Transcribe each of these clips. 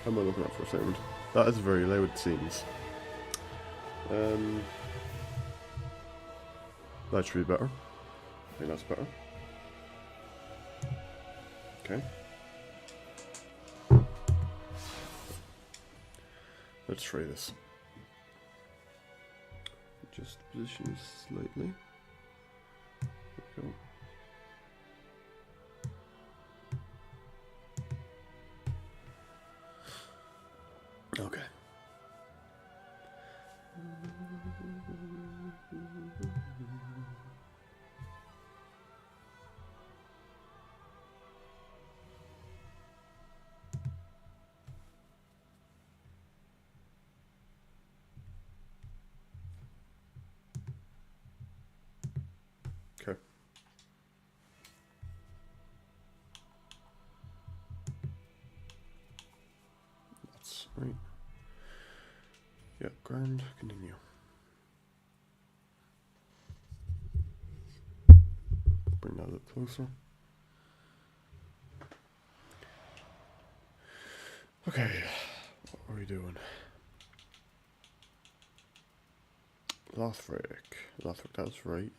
How am I looking at for sound? That is very loud, it seems. That should be better. I think that's better. Okay. Let's try this. Just position this slightly. There we go. Okay. Okay. That's right. Yeah, grand. Continue. Bring that a bit closer. Okay, what are we doing? Lothric. Lothric, that's right.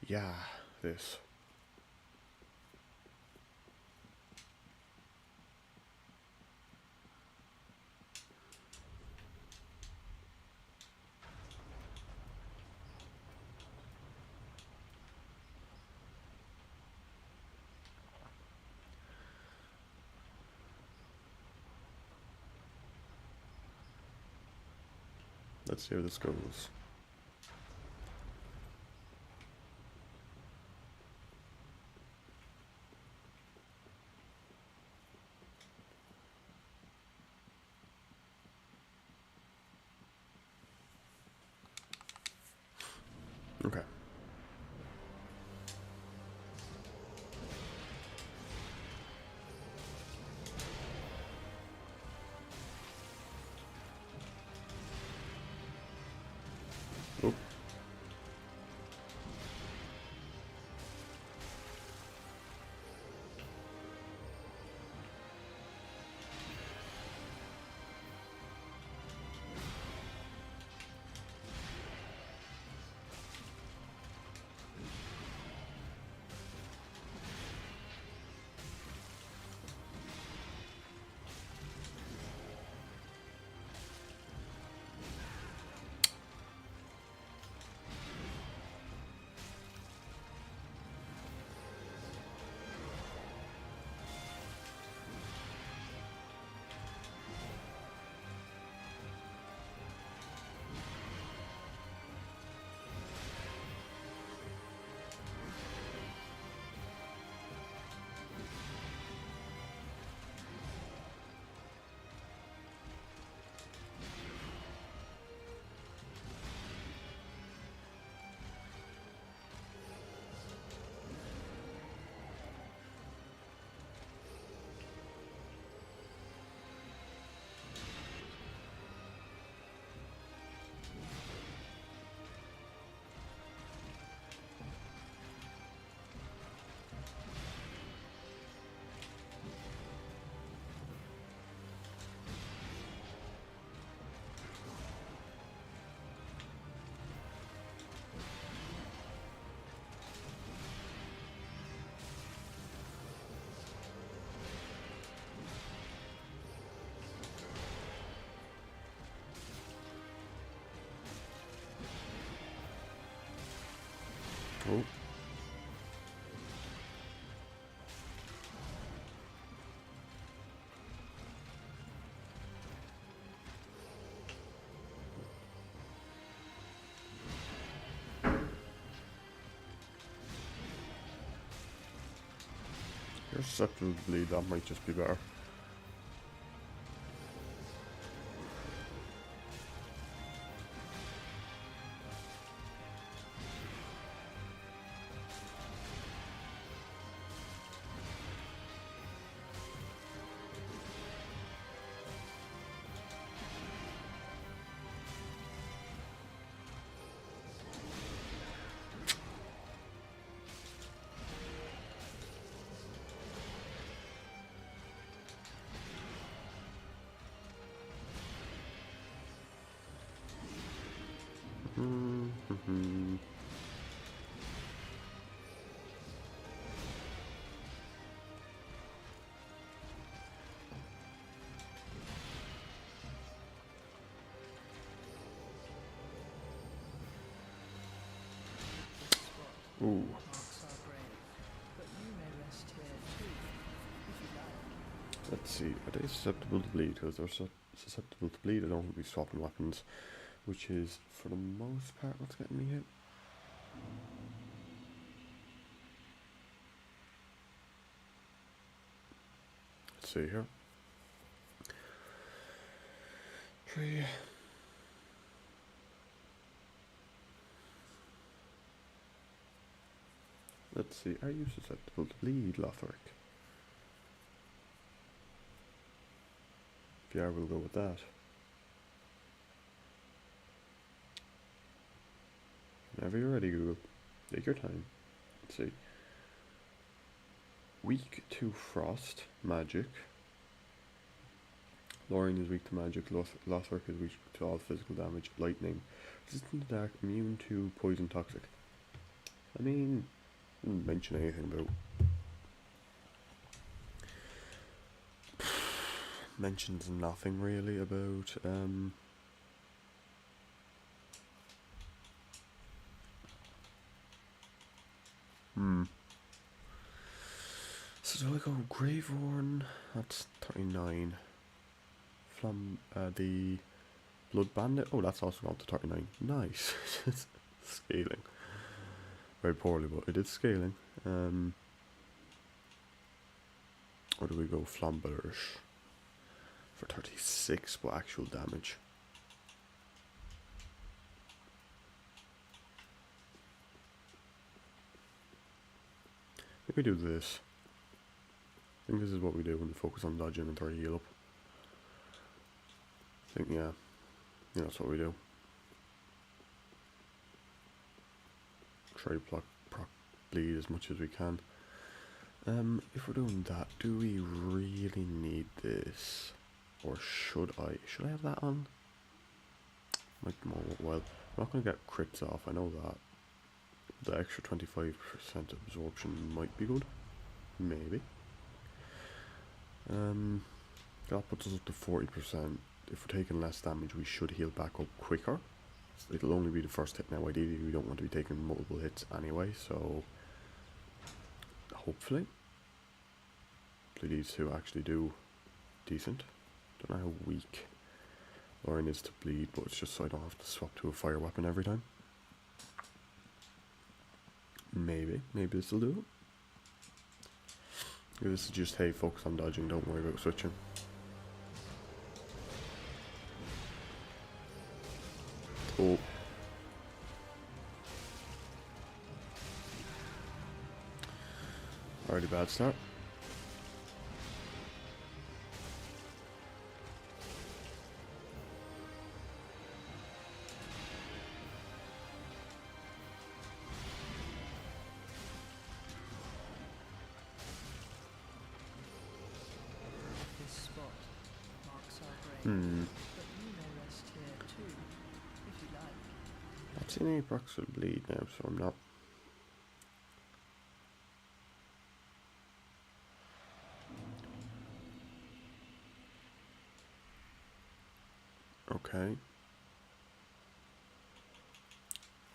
Yeah, this. Let's see how this goes. Okay. Oh. Oh. You're susceptible to bleed, that might just be better. Ooh. Marks are grave, but you may rest here too, if you like. Let's see, are they susceptible to bleed? Because they're susceptible to bleed, I don't want to be swapping weapons, which is, for the most part, what's getting me hit. Let's see here. 3. Let's see, are you susceptible to bleed, Lothric? If you are, we'll go with that. Whenever you're ready, Google. Take your time. Let's see. Weak to frost, magic. Lorien is weak to magic. Lothric is weak to all physical damage. Lightning. Resistant to dark, immune to poison, toxic. I mean, didn't mention anything about. Mentions nothing really about So do I go Graveworn? That's 39. The Blood Bandit. Oh, that's also gone to 39. Nice. Scaling. Very poorly, but it is scaling. Or do we go Flamberge for 36, but actual damage? Maybe do this. I think this is what we do when we focus on dodging and try to heal up. I think, yeah, that's what we do. Try to proc bleed as much as we can. If we're doing that, do we really need this? Or should I? Should I have that on? Might be more worthwhile. I'm not going to get crits off, I know that. The extra 25% absorption might be good. Maybe. That puts us up to 40%. If we're taking less damage, we should heal back up quicker. So it'll only be the first hit now. Ideally, we don't want to be taking multiple hits anyway, so hopefully these two actually do decent. Don't know how weak Lorien is to bleed, but it's just so I don't have to swap to a fire weapon every time. Maybe this will do it. This is just, hey, focus on dodging, don't worry about switching. Oh. Already bad start. This spot marks our grave, but you may rest here too, if you like. I've seen any procs with bleed now, so I'm not. Okay.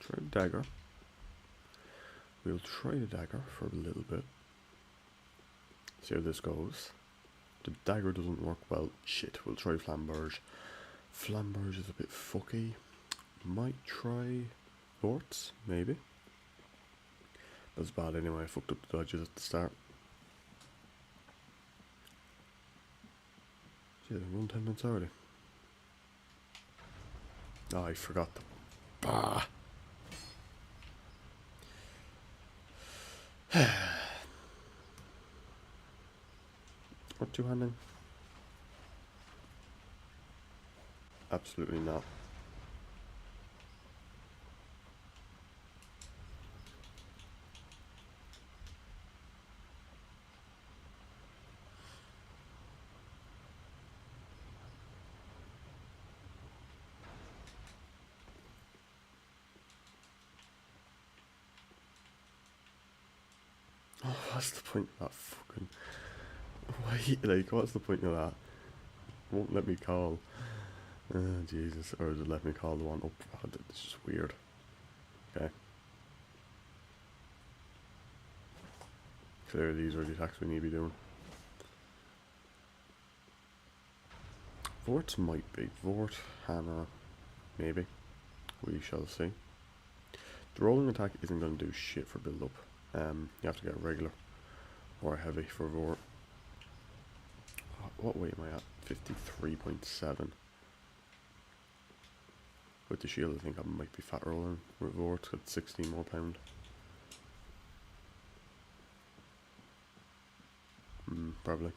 Try the dagger. We'll try the dagger for a little bit. See how this goes. The dagger doesn't work well. Shit, we'll try Flamberge. Flamberge is a bit fucky. Might try Lords, maybe. That's bad anyway, I fucked up the dodges at the start. Yeah, they've run 10 minutes already. Oh, I forgot the... Ah! What two-handing? Absolutely not. Oh, what's the point of that fucking... Why, like, what's the point of that? It won't let me call. Jesus, or does it let me call the one up? Oh, this is weird. Okay. Clearly these are the attacks we need to be doing. Vort's might be. Vort, hammer, maybe. We shall see. The rolling attack isn't going to do shit for build up. You have to get a regular or a heavy for Vort. What weight am I at? 53.7. With the shield I think I might be fat rolling. With Vort's got 16 more pound. Probably.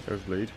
There's bleed.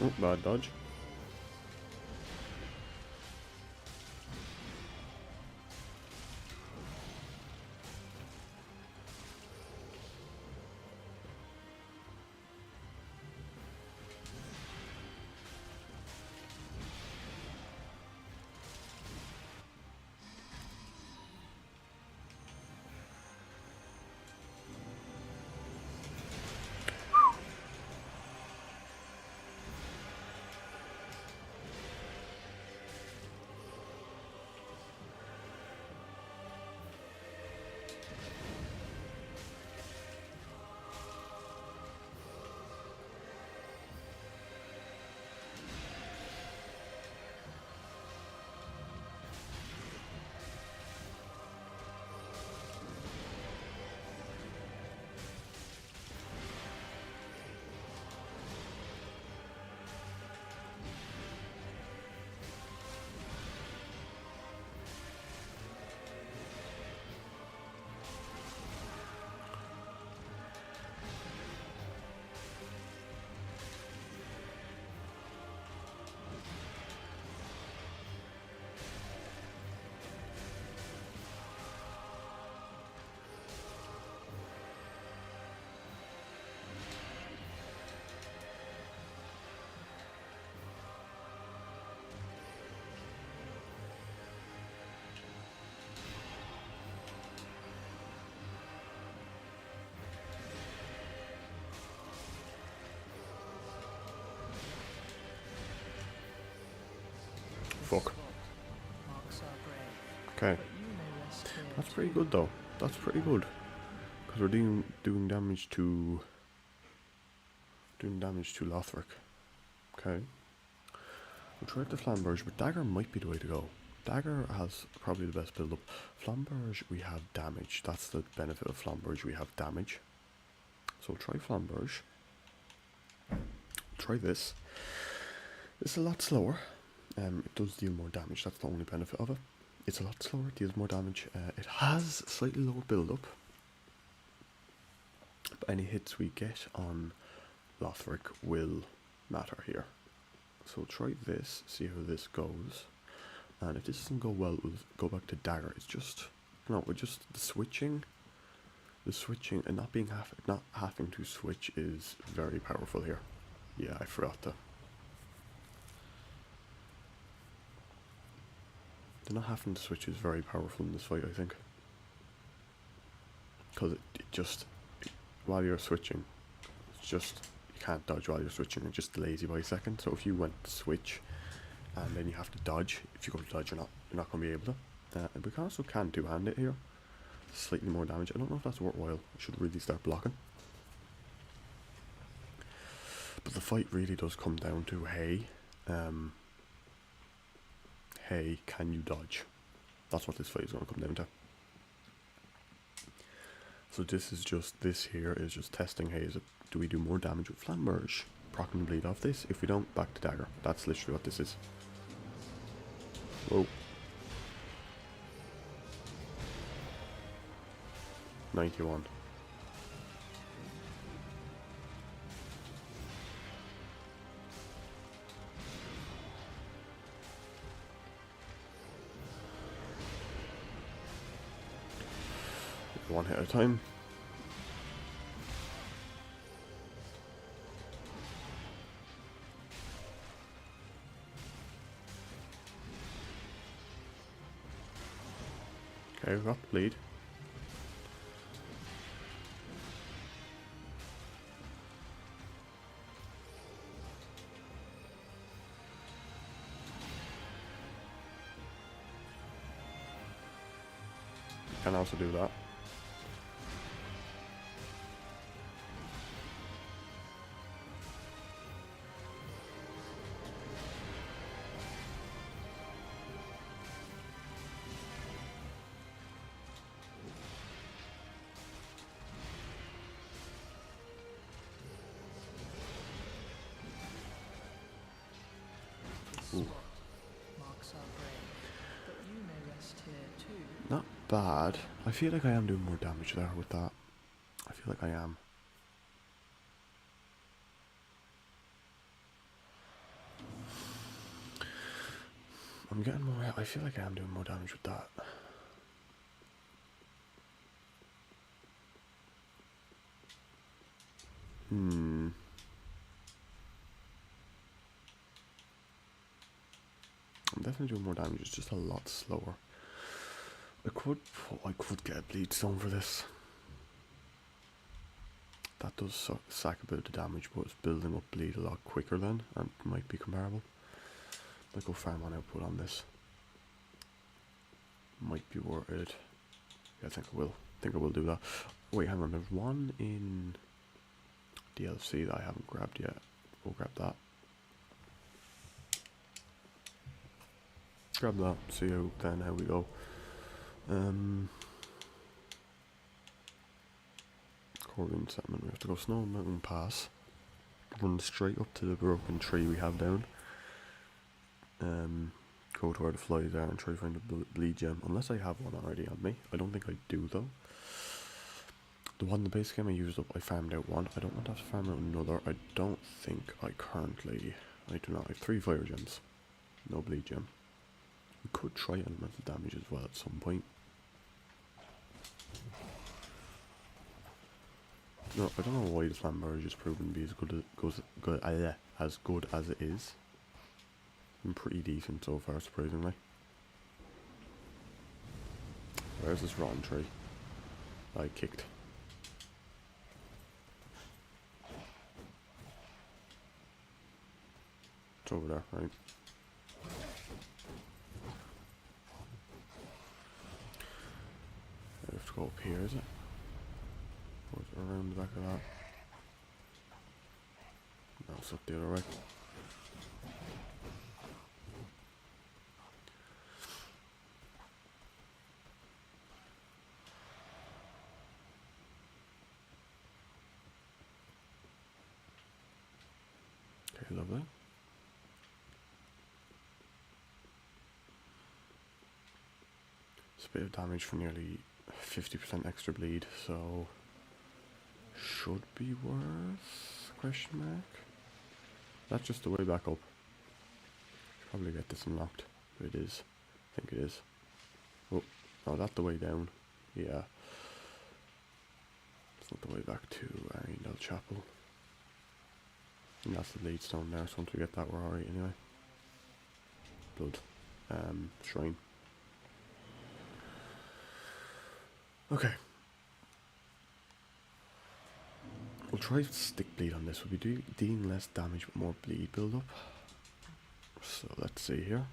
Oh, bad dodge. Fuck. Okay. That's pretty good though. That's pretty good. Because we're doing damage to Lothric. Okay. We'll try the Flamberge, but Dagger might be the way to go. Dagger has probably the best build up. Flamberge, we have damage. That's the benefit of Flamberge, we have damage. So we'll try Flamberge. Try this. It's a lot slower. It does deal more damage, that's the only benefit of it. It's a lot slower, it deals more damage. It has slightly lower build up, but any hits we get on Lothric will matter here. So we'll try this, see how this goes. And if this doesn't go well, we'll go back to dagger. It's just, no, we're just the switching and not having to switch is very powerful here. Yeah, I forgot that. The not having to switch is very powerful in this fight, I think. Because while you're switching, it's just, you can't dodge while you're switching, it just delays you by a second. So if you went to switch, and then you have to dodge, if you go to dodge, you're not going to be able to. We also can two-hand it here. Slightly more damage. I don't know if that's worthwhile. I should really start blocking. But the fight really does come down to, hey, can you dodge? That's what this fight is going to come down to. So this here is just testing, hey, do we do more damage with Flamberge? Proc and bleed off this. If we don't, back to dagger. That's literally what this is. Whoa. 91. One hit at a time. Okay, we've got the bleed. Can also do that. This spot marks our grave, but you may rest here too. Not bad. I feel like I am doing more damage there with that. I feel like I am. I'm getting more. I feel like I am doing more damage with that. I'm definitely doing more damage. It's just a lot slower. I could get a bleed stone for this. That does sack a bit of damage, but it's building up bleed a lot quicker then, and might be comparable. I'll go farm on output on this. Might be worth it. Yeah, I think I will. I think I will do that. Wait, hang on. There's one in DLC that I haven't grabbed yet. We'll grab that. Grab that. See how we go. Corrigan settlement. We have to go Snow Mountain Pass. Run straight up to the broken tree we have down. Go to where the flies are and try to find a bleed gem. Unless I have one already on me. I don't think I do though. The one, the base game I used up, I farmed out one. I don't want to have to farm out another. I don't think I currently... I do not. I have 3 fire gems. No bleed gem. We could try elemental damage as well at some point. No, I don't know why the Flamberge is proven to be as good as it is. Been pretty decent so far, surprisingly. Where's this rotten tree? I kicked. It's over there, right? I have to go up here, is it? Or is it around the back of that? No, it's up the other way. Okay, lovely. It's a bit of damage for nearly 50% extra bleed, so should be worth, question mark. That's just the way back up. Should probably get this unlocked. It is. I think it is. Oh, no, that's the way down. Yeah. It's not the way back to Arendelle Chapel. And that's the bleed stone there, so once we get that we're alright anyway. Blood. Shrine. Okay. We'll try stick bleed on this. We'll be dealing less damage but more bleed build up. So let's see here.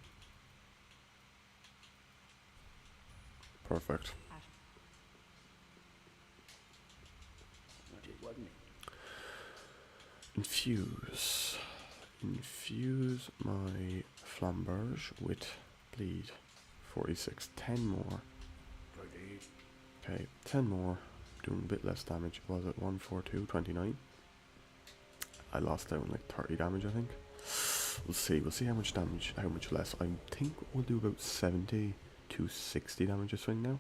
Perfect. Infuse. Infuse my flamberge with bleed. 46. 10 more. Okay, 10 more. Doing a bit less damage. Was it 142? 29? I lost out like 30 damage, I think. We'll see. We'll see how much damage, how much less. I think we'll do about 70 to 60 damage a swing now.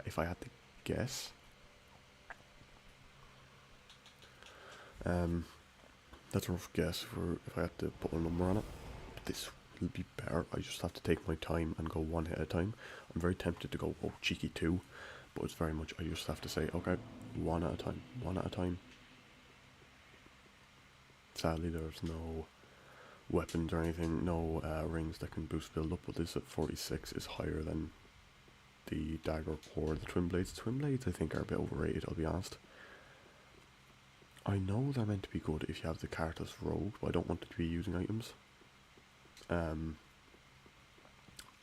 If I had to guess. That's a rough guess if I had to put a number on it. But this will be better. I just have to take my time and go one hit at a time. I'm very tempted to go, oh, cheeky 2. But it's very much, I just have to say, okay, one at a time. One at a time. Sadly, there's no weapons or anything, no rings that can boost build up, but this at 46 is higher than the dagger or the twin blades. Twin blades I think are a bit overrated, I'll be honest. I know they're meant to be good if you have the Karthus Rogue, but I don't want to be using items.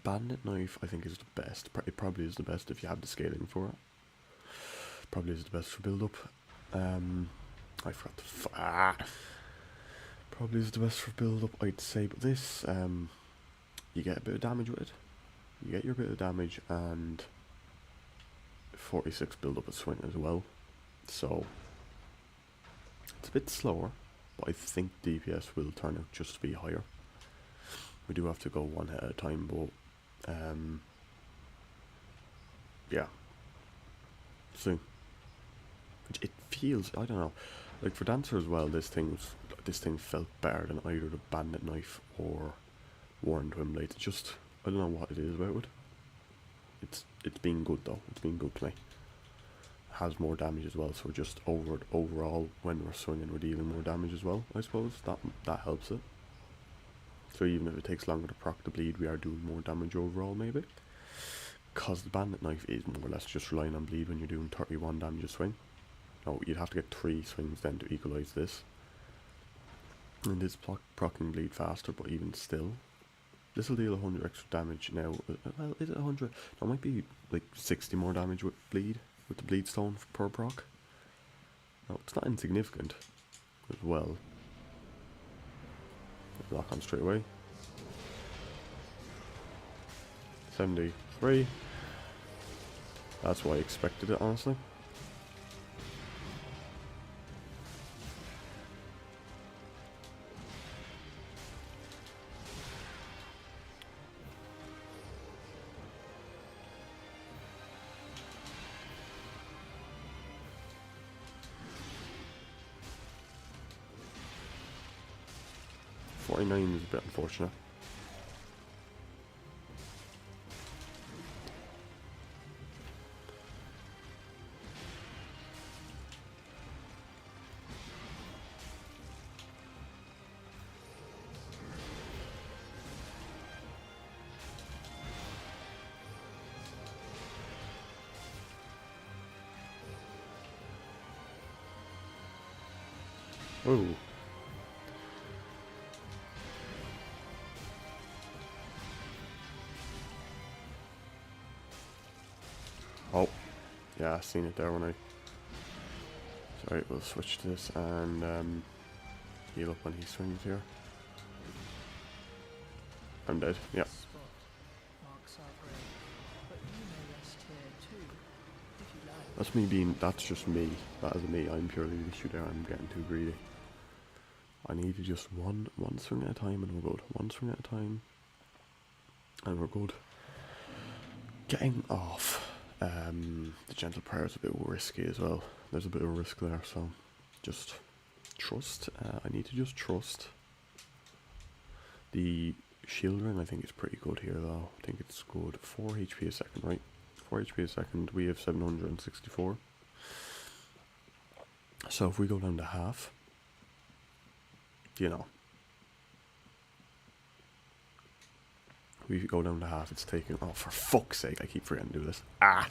Bandit Knife I think is the best. It probably is the best if you have the scaling for it. Probably is the best for build up. I forgot the probably is the best for build up, I'd say, but this you get a bit of damage with it. You get your bit of damage and 46 build up a swing as well. So it's a bit slower, but I think DPS will turn out just to be higher. We do have to go one hit at a time, but yeah. So it feels, I don't know, like for Dancer as well, this thing felt better than either the Bandit Knife or Warren Twin Blades. It's just, I don't know what it is about it. It's been good though. It's been good play. Has more damage as well, so we're just overall when we're swinging we're dealing more damage as well, I suppose. That helps it. So even if it takes longer to proc the bleed, we are doing more damage overall maybe. Because the Bandit Knife is more or less just relying on bleed when you're doing 31 damage a swing. No, you'd have to get 3 swings then to equalise this. And this proccing bleed faster, but even still. This will deal 100 extra damage now. Well, is it 100? No, it might be like 60 more damage with bleed. With the bleed stone per proc. No, it's not insignificant as well. Lock on straight away. 73. That's what I expected it, honestly. Is a bit unfortunate. Ooh. Oh, yeah, I seen it there when I... Sorry, we'll switch to this and heal up when he swings here. I'm dead, yeah. That's me being, that's just me. That is me, I'm purely the shooter, I'm getting too greedy. I need to just one swing at a time and we're good. One swing at a time and we're good. Getting off the gentle prayer is a bit risky as well. There's a bit of risk there, so just trust. I need to just trust. The shield ring I think is pretty good here though. I think it's good. 4 HP a second, right? 4 HP a second. We have 764. So if we go down to half, you know, we go down to half, it's taking, oh for fuck's sake, I keep forgetting to do this. I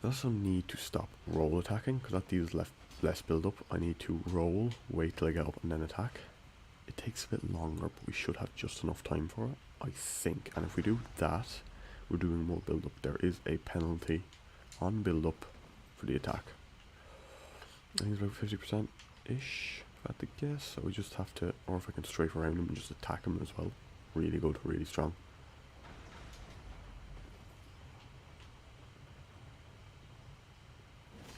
also need to stop roll attacking, because that deals less build up. I need to roll, wait till I get up and then attack. It takes a bit longer, but we should have just enough time for it, I think. And if we do that, we're doing more build up. There is a penalty on build up for the attack. I think it's about 50%-ish, if I had to guess. So we just have to, or if I can strafe around him and just attack him as well. Really good, really strong.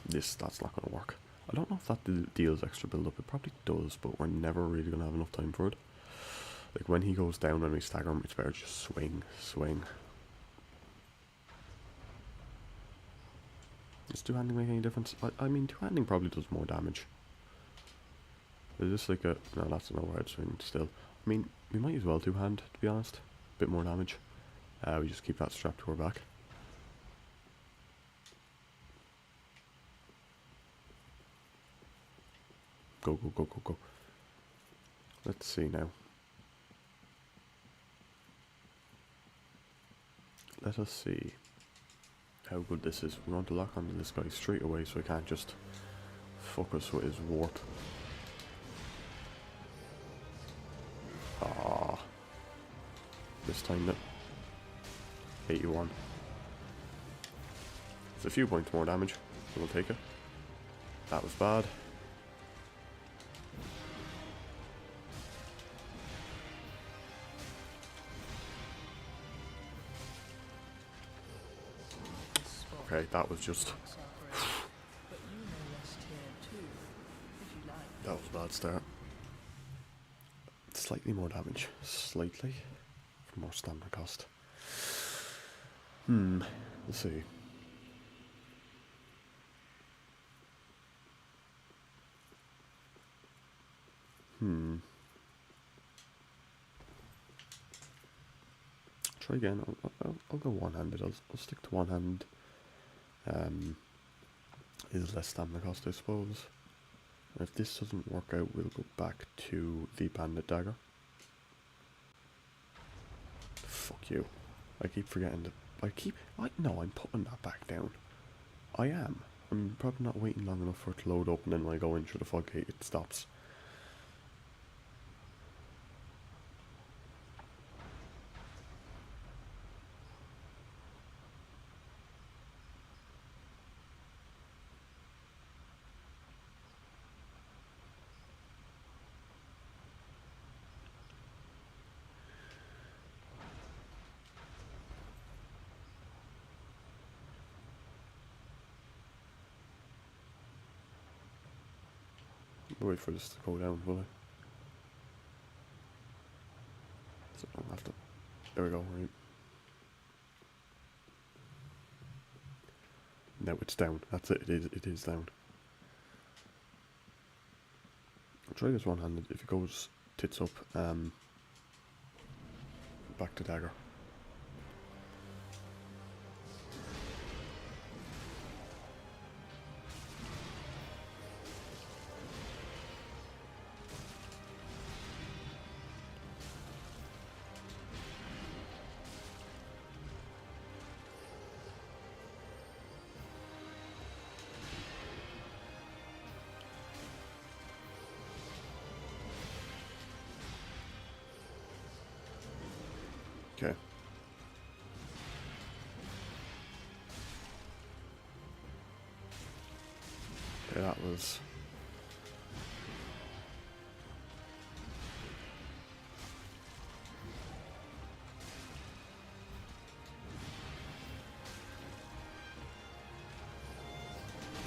That's not going to work. I don't know if that deals extra build up. It probably does, but we're never really going to have enough time for it. Like when he goes down and we stagger him, it's better just swing. Does two-handing make any difference? I mean, two-handing probably does more damage. Is this like a... No, that's an overhead swing still. I mean, we might as well two-hand, to be honest. A bit more damage. We just keep that strapped to our back. Go. Let's see now. Let us see how good this is. We want to lock onto this guy straight away so he can't just fuck us with his warp. This time that 81. It's a few points more damage, so we'll take it. That was bad. Okay, that was just... That was a bad start. Slightly more damage. Slightly. For more stamina cost. Let's see. Try again. I'll go one-handed. I'll stick to one-handed. Is less stamina cost, I suppose. And if this doesn't work out, we'll go back to the bandit dagger. Fuck you. I keep forgetting to... No, I'm putting that back down. I am. I'm probably not waiting long enough for it to load up, and then when I go in through the floodgate, it stops. Wait for this to go down, will I? So I don't have to... There we go, right. Now it's down. That's it. It is down. I'll try this one-handed. If it goes tits up, back to dagger. Okay. Okay, that was...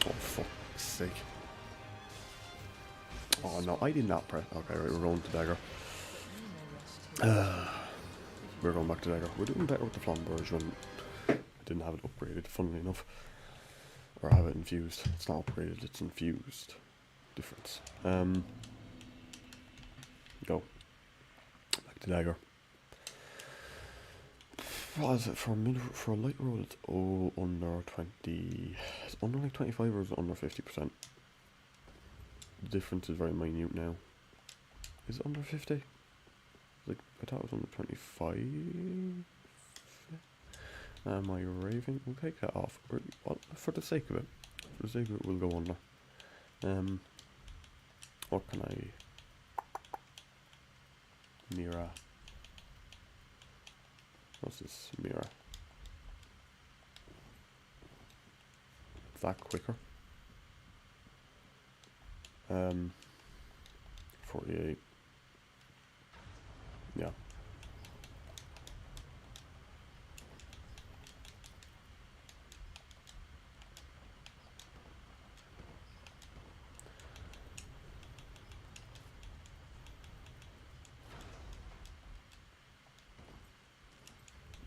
Oh, fuck's sake. Oh no, I did not press... Okay, right, we're rolling to dagger. We're going back to dagger. We're doing better with the flamberge when I didn't have it upgraded, funnily enough. Or have it infused. It's not upgraded, it's infused. Difference. Go. Back to dagger. What is it for a light roll? It's under 20. It's under like 25 or is it under 50%? The difference is very minute now. Is it under 50? Like I thought it was under 25. Am I raving? We'll take that off. For the sake of it. For the sake of it, we'll go under. What can I... Mira. What's this? Mira. That quicker. 48. Yeah.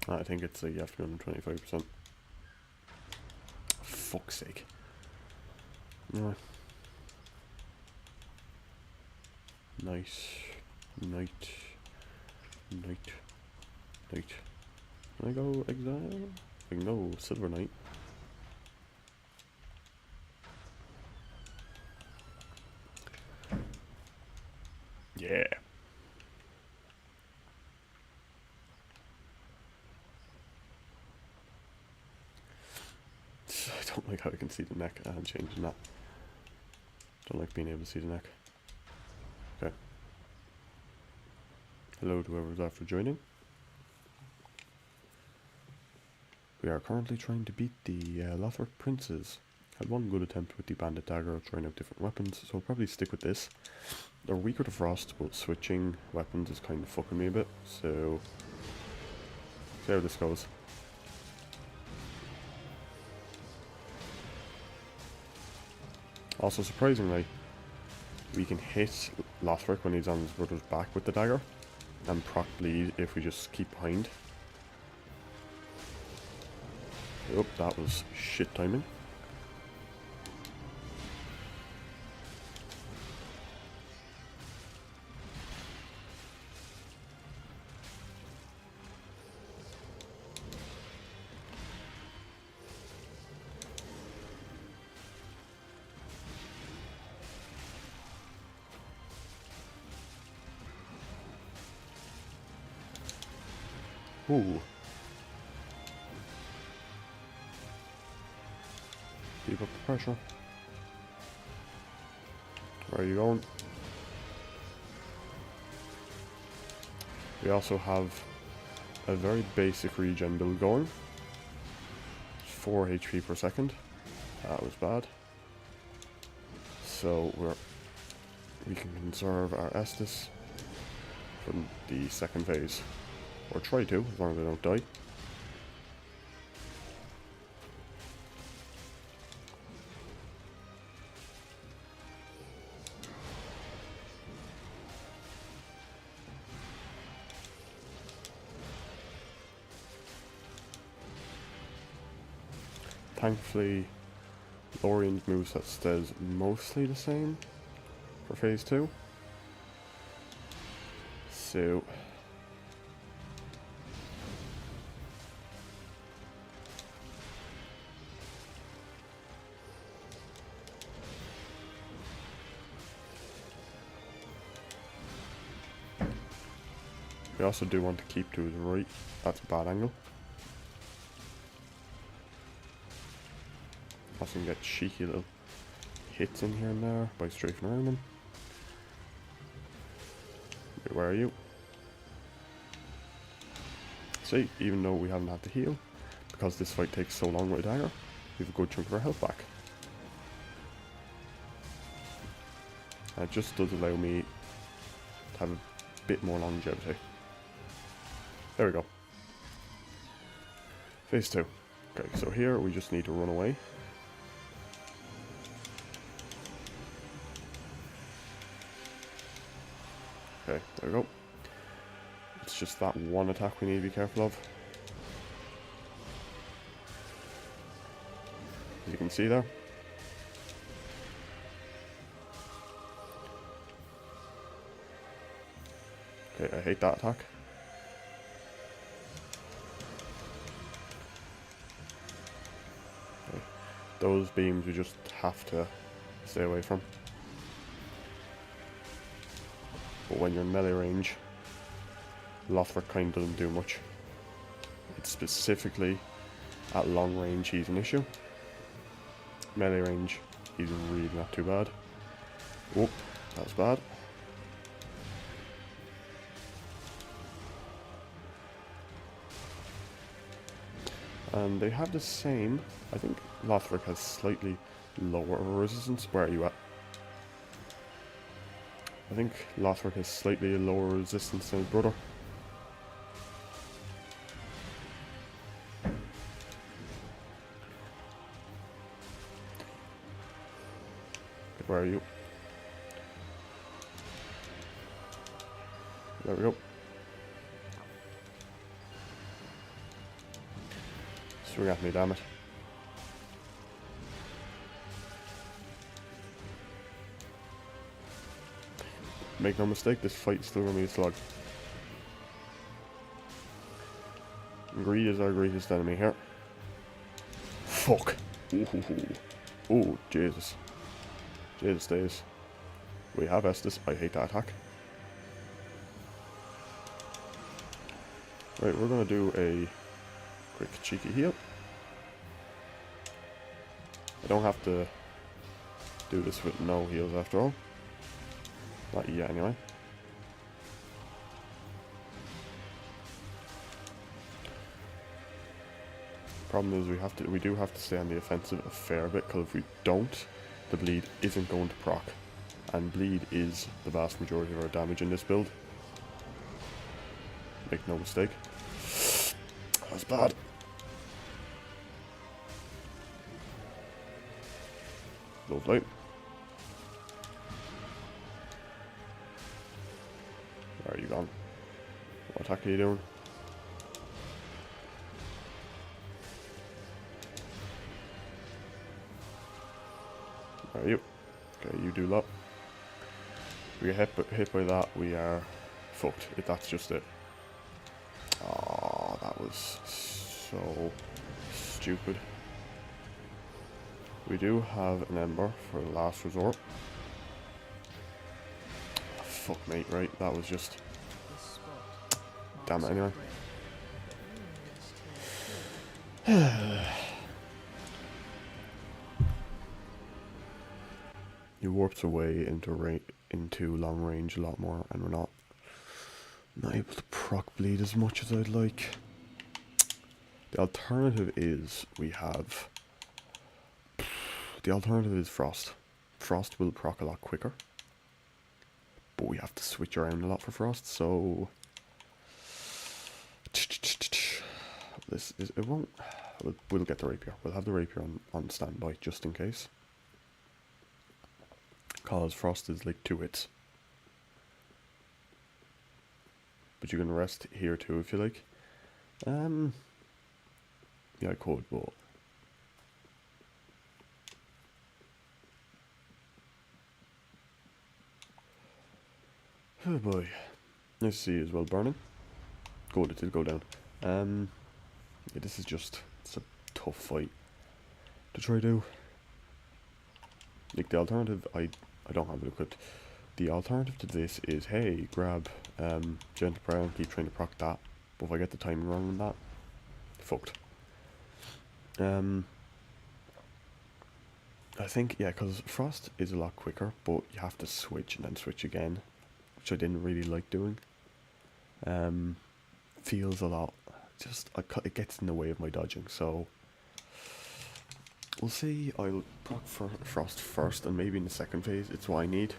I think it's you have to be under 25%. Fuck's sake. No. Nice. Night. Can I go exile? I can go Silver Knight. Yeah. I don't like how I can see the neck. I'm changing that. Don't like being able to see the neck. Okay. Hello to whoever's after joining. We are currently trying to beat the Lothric Princes. Had one good attempt with the Bandit Dagger, trying out different weapons, so I'll probably stick with this. They're weaker to frost, but switching weapons is kind of fucking me a bit, so... see how this goes. Also, surprisingly, we can hit Lothric when he's on his brother's back with the dagger, and proc bleed if we just keep behind. Oh, that was shit timing. Ooh. Keep up the pressure. Where are you going? We also have a very basic regen build going. 4 HP per second. That was bad. So we can conserve our Estus for the second phase. Or try to, as long as I don't die. Thankfully, Lorien's moveset stays mostly the same for phase 2. So... we also do want to keep to the right. That's a bad angle. Also can get cheeky little hits in here and there by strafing around them. Wait, where are you? See, even though we haven't had to heal, because this fight takes so long with a dagger, we have a good chunk of our health back. And it just does allow me to have a bit more longevity. There we go. Phase 2. Okay, so here we just need to run away. Okay, there we go. It's just that one attack we need to be careful of. you can see there. Okay, I hate that attack. Okay. Those beams we just have to stay away from. But when you're in melee range, Lothric kind of doesn't do much. It's specifically at long range he's an issue. Melee range, he's really not too bad. Oh, that's bad. And they have the same, I think Lothric has slightly lower resistance. Where are you at? I think Lothric has slightly lower resistance than his brother. Where are you? There we go. Swing at me, damn it. Make no mistake, this fight's still gonna be a slog. Greed is our greatest enemy here. Fuck. Ooh. Ooh, Jesus. Jesus days. We have Estus. I hate that attack. Right, we're gonna do a quick cheeky heal. I don't have to do this with no heals after all. Not yet anyway. Problem is we do have to stay on the offensive a fair bit, because if we don't, the bleed isn't going to proc. And bleed is the vast majority of our damage in this build. Make no mistake. That's bad. Lovely. Where are you gone? What attack are you doing? Where are you? Okay, you do that. If we get hit by that, we are fucked. If that's just it. Oh, that was so stupid. We do have an Ember for the last resort. Oh, fuck mate, right? That was just... Damn it, anyway. He warps away into long range a lot more, and we're not able to proc bleed as much as I'd like. The alternative is Frost. Frost will proc a lot quicker, but we have to switch around a lot for Frost, so this is, it won't, we'll get the Rapier. We'll have the Rapier on standby just in case, cause Frost is like 2 hits. But you can rest here too if you like. Yeah, I could, but oh boy. Nice to see you as well, burning. Good, it did go down. Yeah, this is just, it's a tough fight to try to. Like the alternative, I don't have it equipped. The alternative to this is, hey, grab Gentle Prayer and keep trying to proc that. But if I get the timing wrong on that, fucked. I think, yeah, because Frost is a lot quicker, but you have to switch and then switch again, which I didn't really like doing. Feels a lot, just, it gets in the way of my dodging, so we'll see. I'll proc for Frost first, and maybe in the second phase, it's what I need.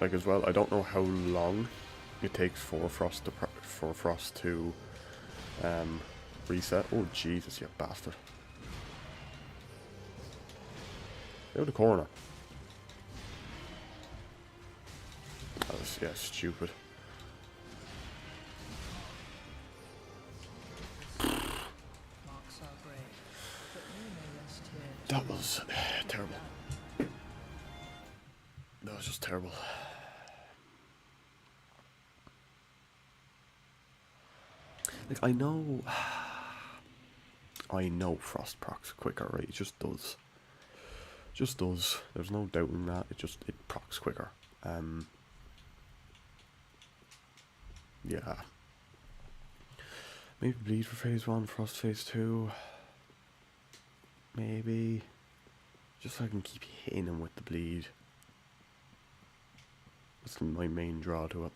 Like as well, I don't know how long it takes for Frost to Reset. Oh, Jesus, you bastard. Out of the corner. That was, yeah, stupid. Marks our grave, but you may rest here That was terrible. That was just terrible. Like, I know Frost procs quicker, right? It just does. Just does. There's no doubting that. It procs quicker. Yeah. Maybe bleed for phase 1, Frost phase 2. Maybe. Just so I can keep hitting him with the bleed. That's my main draw to it.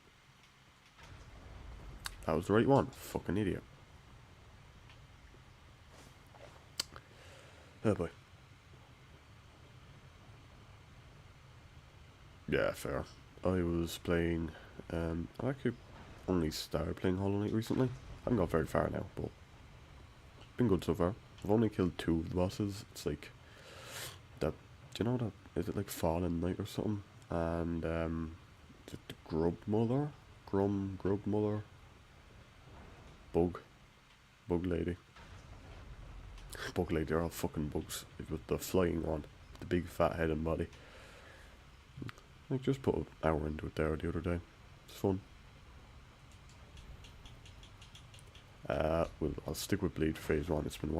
That was the right one. Fucking idiot. Oh boy. Yeah, fair. I was playing, I actually only started playing Hollow Knight recently. I haven't got very far now, but it's been good so far. I've only killed 2 of the bosses. It's like, that, do you know that, is it like Fallen Knight or something? And, is it the Grub Mother? Grub Mother? Bug Lady. Bug Lady, they're all fucking bugs. With the flying one, the big fat head and body. I just put an hour into it there the other day. It's fun. Well, I'll stick with Bleed for phase 1. It's been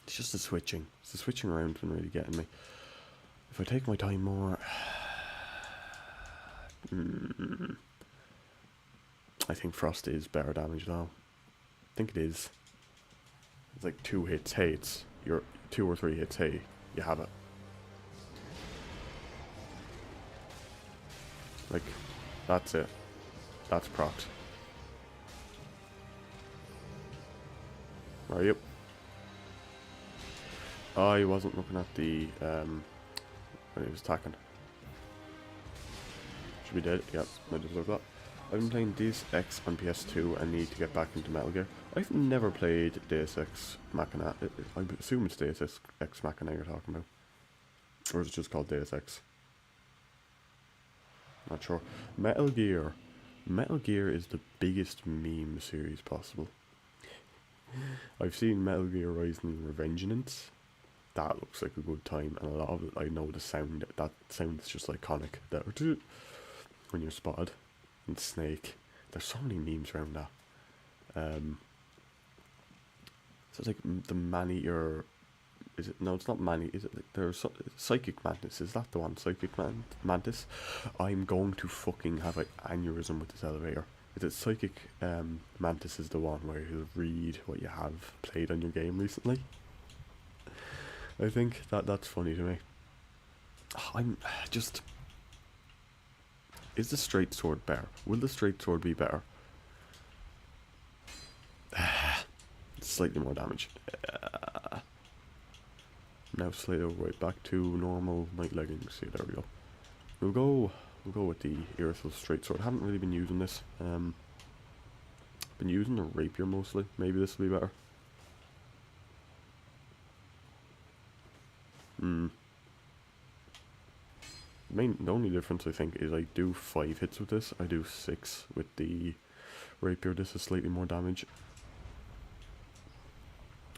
it's just the switching. It's the switching around been really getting me. If I take my time more, I think Frost is better damage now. I think it is. It's like 2 hits, hey, it's your 2 or 3 hits, hey, you have it. Like, that's it. That's procs. Are you? Oh, he wasn't looking at the, when he was attacking. Should be dead. Yep, I deserve that. I've been playing Deus Ex on PS2 and need to get back into Metal Gear. I've never played Deus Ex Machina. I assume it's Deus Ex Machina you're talking about. Or is it just called Deus Ex? Not sure. Metal Gear. Metal Gear is the biggest meme series possible. I've seen Metal Gear Rising Revengeance. That looks like a good time, and a lot of it, I know the sound. That sound is just iconic. That when you're spotted, and Snake. There's so many memes around that. So it's like the Man-Eater. Is it? No, it's not Man-Eater. Is it? Like there's Psychic Mantis. Is that the one? Psychic Mantis. I'm going to fucking have an aneurysm with this elevator. Is it Psychic Mantis is the one where he'll read what you have played on your game recently? I think that's funny to me. I'm just... Is the straight sword better? Will the straight sword be better? Slightly more damage. Now slide over right back to normal night leggings. See, there we go. We'll go with the Irithyll straight sword. Haven't really been using this. Been using the rapier mostly. Maybe this will be better. The only difference I think is I do 5 hits with this. I do 6 with the rapier. This is slightly more damage.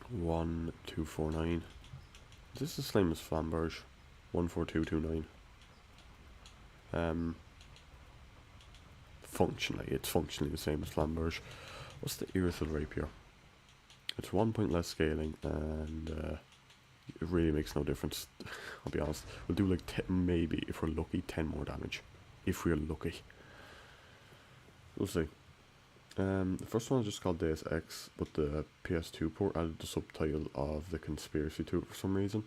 1, 2, 4, 9. This is the same as Flamberge. 1, 4, 2, 2, 9. It's functionally the same as Flamberge. What's the Irithyll rapier? It's 1 point less scaling, and it really makes no difference. I'll be honest. We'll do like 10, maybe if we're lucky, 10 more damage. If we're lucky. We'll see. The first one is just called Deus Ex, but the PS2 port added the subtitle of The Conspiracy to it for some reason.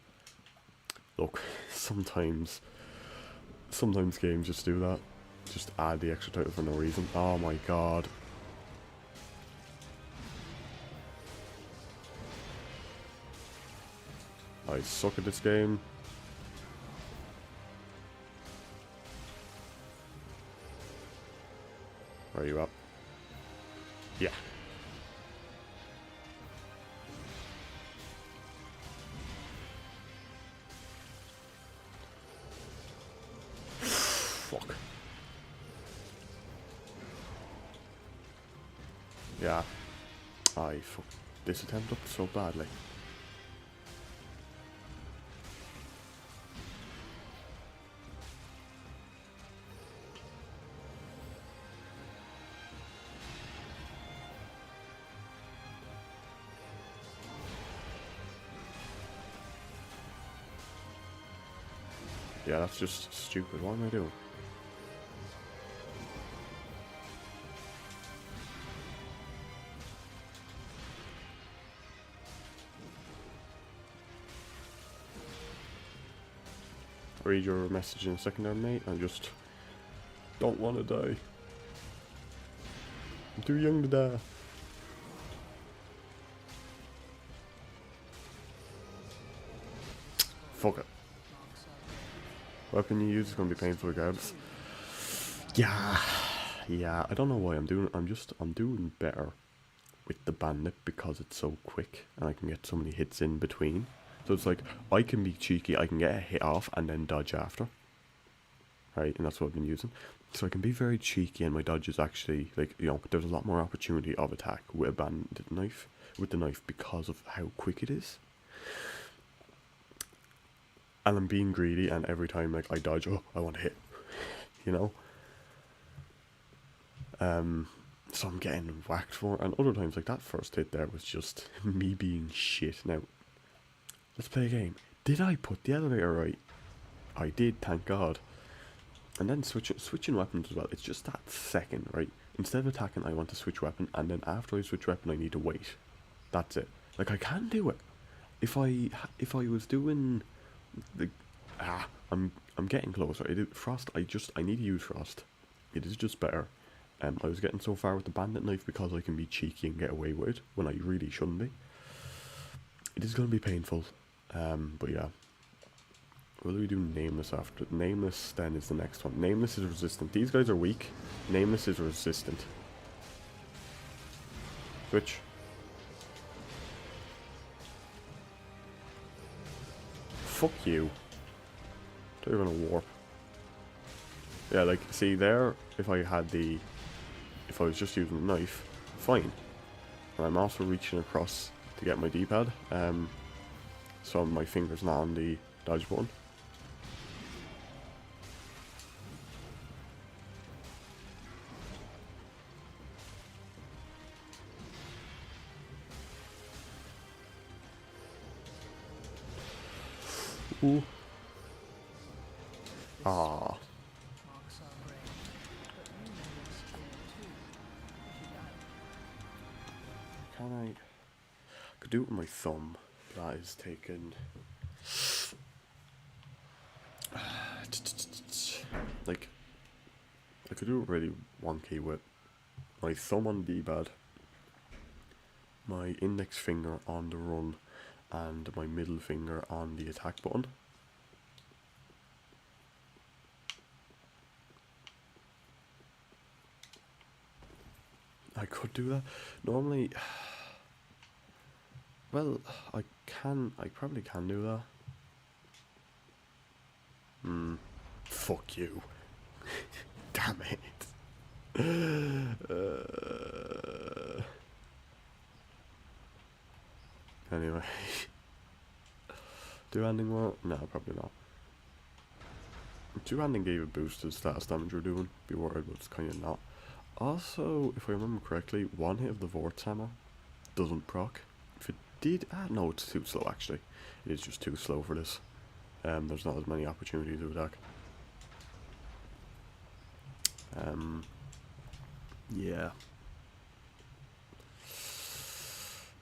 Look, sometimes games just do that. Just add the extra title for no reason. Oh my god. I suck at this game. Where are you at? Yeah. Yeah. I fucked this attempt up so badly. Yeah, that's just stupid. What am I doing? Read your message in a second there, mate. I just don't want to die. I'm too young to die. Fuck it. Weapon you use is going to be painful regardless. Yeah. Yeah, I don't know why I'm doing it. I'm doing better with the bandit because it's so quick and I can get so many hits in between. So it's like, I can be cheeky, I can get a hit off and then dodge after. Right, and that's what I've been using. So I can be very cheeky and my dodge is actually, like, you know, there's a lot more opportunity of attack with a bandit knife, with the knife because of how quick it is. And I'm being greedy and every time, like, I dodge, oh, I want to hit, you know? So I'm getting whacked for it. And other times, like, that first hit there was just me being shit. Now, let's play a game. Did I put the elevator right? I did, thank God. And then switching weapons as well. It's just that second, right? Instead of attacking, I want to switch weapon, and then after I switch weapon, I need to wait. That's it. Like, I can do it. If I was doing the I'm getting closer. Frost. I need to use Frost. It is just better. I was getting so far with the bandit knife because I can be cheeky and get away with it when I really shouldn't be. It is going to be painful, but yeah. What do we do Nameless after? Nameless then is the next one. Nameless is resistant. These guys are weak. Nameless is resistant. Switch. Fuck you. They're gonna warp. Yeah, like, see there, if I was just using the knife, fine. And I'm also reaching across to get my D-pad, so my finger's not on the dodge button. Ooh. Ah. Can I could do it with my thumb, but that is taken. Like, I could do it really wonky with my thumb on the D-pad, my index finger on the run, and my middle finger on the attack button. I could do that. Normally, well, I probably can do that. Fuck you. Damn it. Anyway. Two-handing well? No, probably not. Two-handing gave a boost to the status damage we're doing. Be worried, but it's kind of not. Also, if I remember correctly, one hit of the Vortex Hammer doesn't proc. If it did, no, it's too slow actually. It is just too slow for this. There's not as many opportunities to attack. Yeah.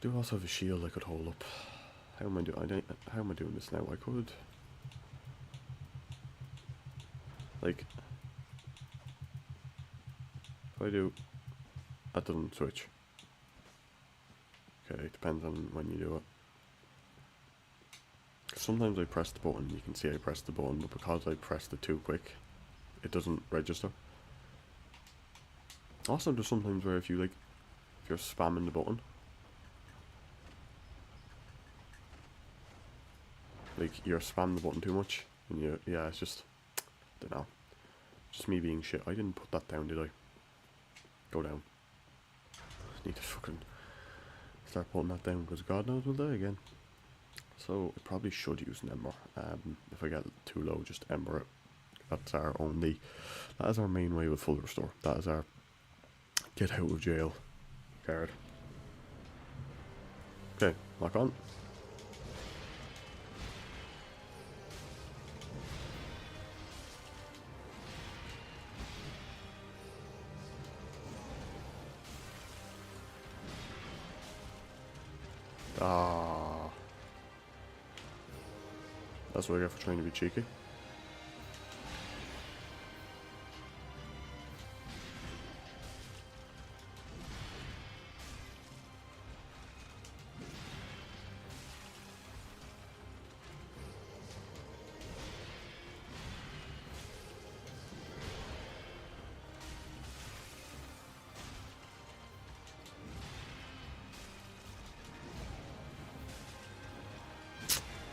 Do also have a shield I could hold up. How am I doing? How am I doing this now? I could, like, if I do, that doesn't switch. Okay, it depends on when you do it. Sometimes I press the button, you can see I pressed the button, but because I pressed it too quick, it doesn't register. Also, there's sometimes where if you're spamming the button, like, you're spamming the button too much, and yeah, it's just, don't know. Just me being shit. I didn't put that down, did I? Go down. Need to fucking start putting that down because God knows we'll die again. So I probably should use an ember. If I get too low, just ember it. That's our only. That is our main way with full restore. That is our get out of jail card. Okay, lock on. Ah, that's what I get for trying to be cheeky.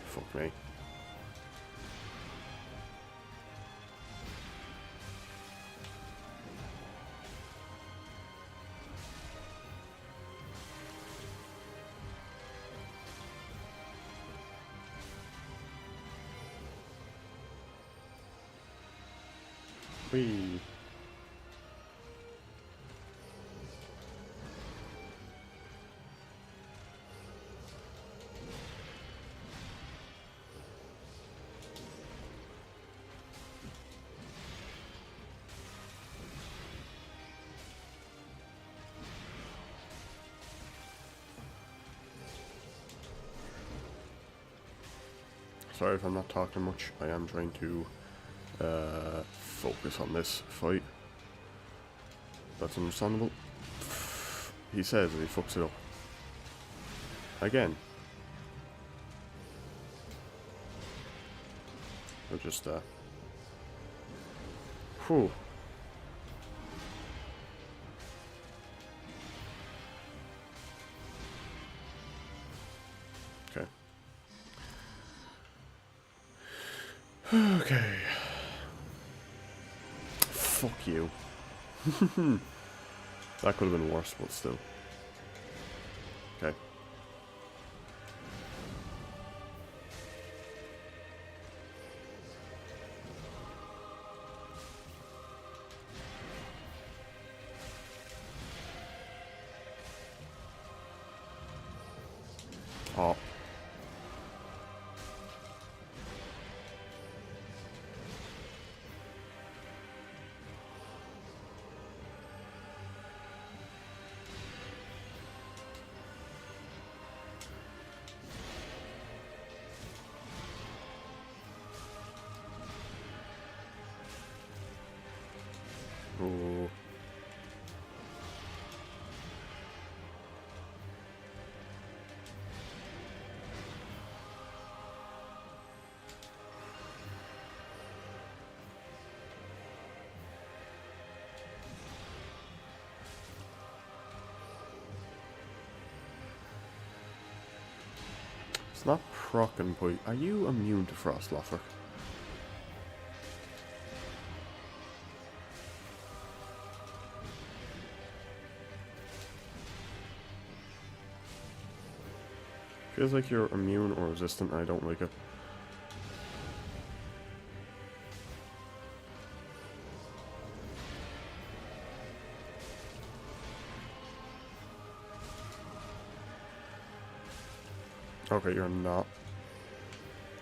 Fuck me. Whee. Sorry if I'm not talking much. I am trying to focus on this fight. That's understandable. He says that he fucks it up. Again. Or just, whew. Okay. Okay. Fuck you. That could have been worse, but still. Okay. Oh. Oh. It's not proc and point. Are you immune to frost, Lothric? Feels like you're immune or resistant, and I don't like it. Okay, you're not.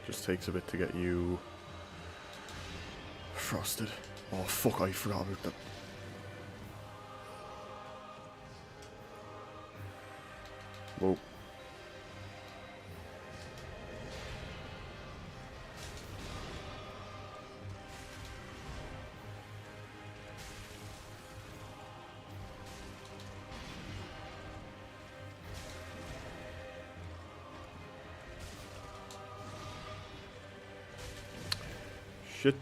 Just takes a bit to get you frosted. Oh fuck, I forgot about that. Whoa. Shit.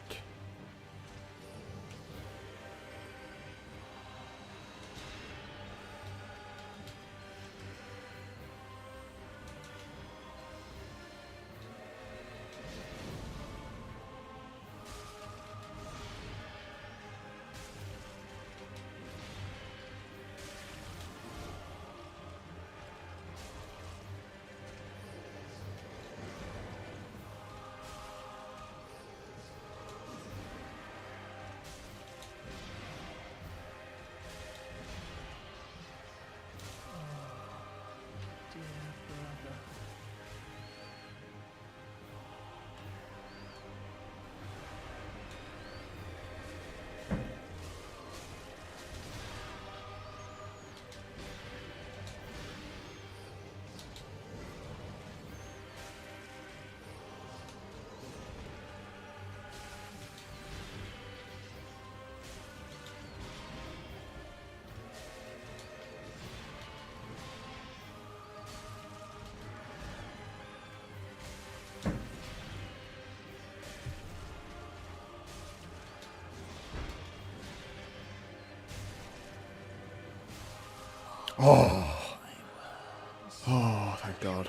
Oh, My words oh, thank God.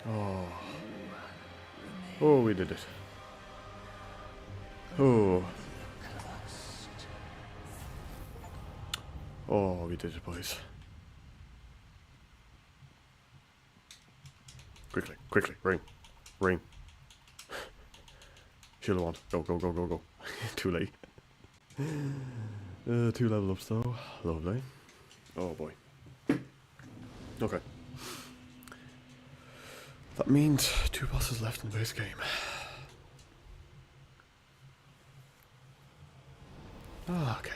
one. Oh, Remain oh, we did it. Oh, lost. oh, we did it, boys. Quickly, quickly, ring, ring. Shield of Wand. Go, go, go, go, go. Too late. 2 level ups though. Lovely. Oh boy. Okay. That means 2 bosses left in the base game. Okay.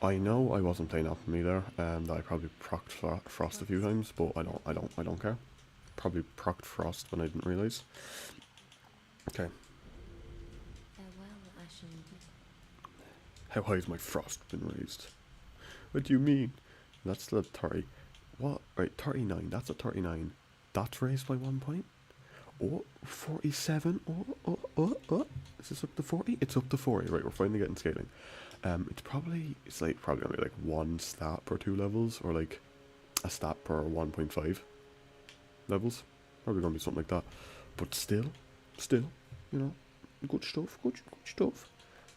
I know I wasn't playing up me there, that I probably procced Frost a few times, but I don't care. Probably procced Frost when I didn't realise. Okay. Farewell, Ashen. How high has my Frost been raised? What do you mean? That's the 30. What? Right, 39. That's a 39. That's raised by 1 point. Oh, 47. Oh. Is this up to 40? It's up to 40. Right, we're finally getting scaling. It's like probably gonna be like 1 stat per 2 levels, or like a stat per 1.5 levels. Probably gonna be something like that. But still, you know, good stuff. Good stuff.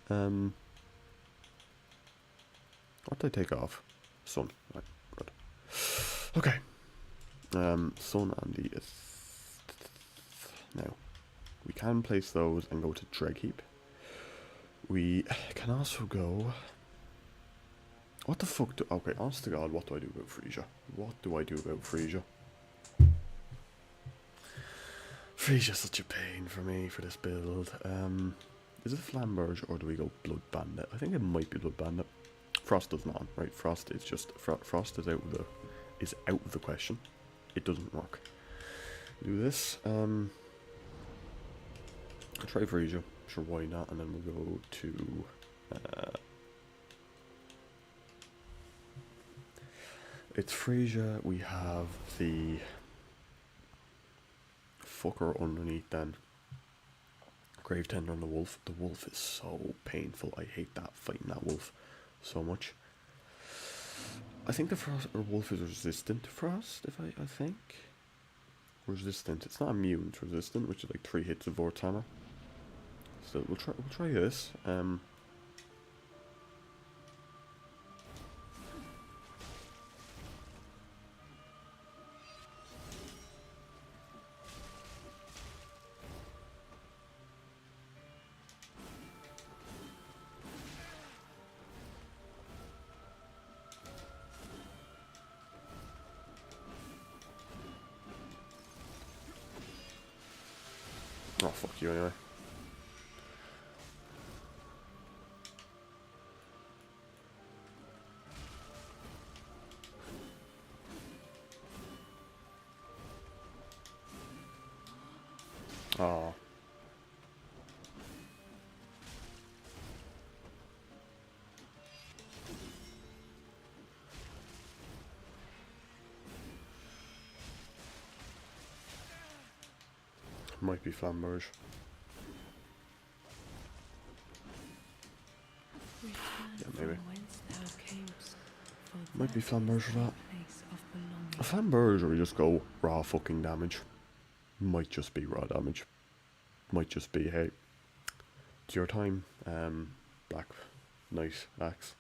What did I take off? Sun. Right, good. Okay. Sun and the now we can place those and go to Dreadheap. We can also go. What the fuck do? Okay, honest to God, what do I do about Frisia? What do I do about Frisia? Frisia's such a pain for me for this build. Is it Flamberge or do we go Blood Bandit? I think it might be Blood Bandit. Frost does not, right? Frost is just Frost is out of the question. It doesn't work. Do this. I'll try Frisia. Sure, why not? And then we'll go to. It's Frisia. We have the fucker underneath. Then Gravetender and the wolf. The wolf is so painful. I hate that fighting that wolf so much. I think the wolf is resistant to frost. I think resistant. It's not immune. It's resistant, which is like 3 hits of Vortex Hammer. So we'll try this. Oh, fuck you anyway. Oh. Might be Flamberge. Yeah, maybe. Might be Flamberge for that. A Flamberge or we just go raw fucking damage. Might just be raw damage. Might just be, hey, it's your time, Black Knight Axe.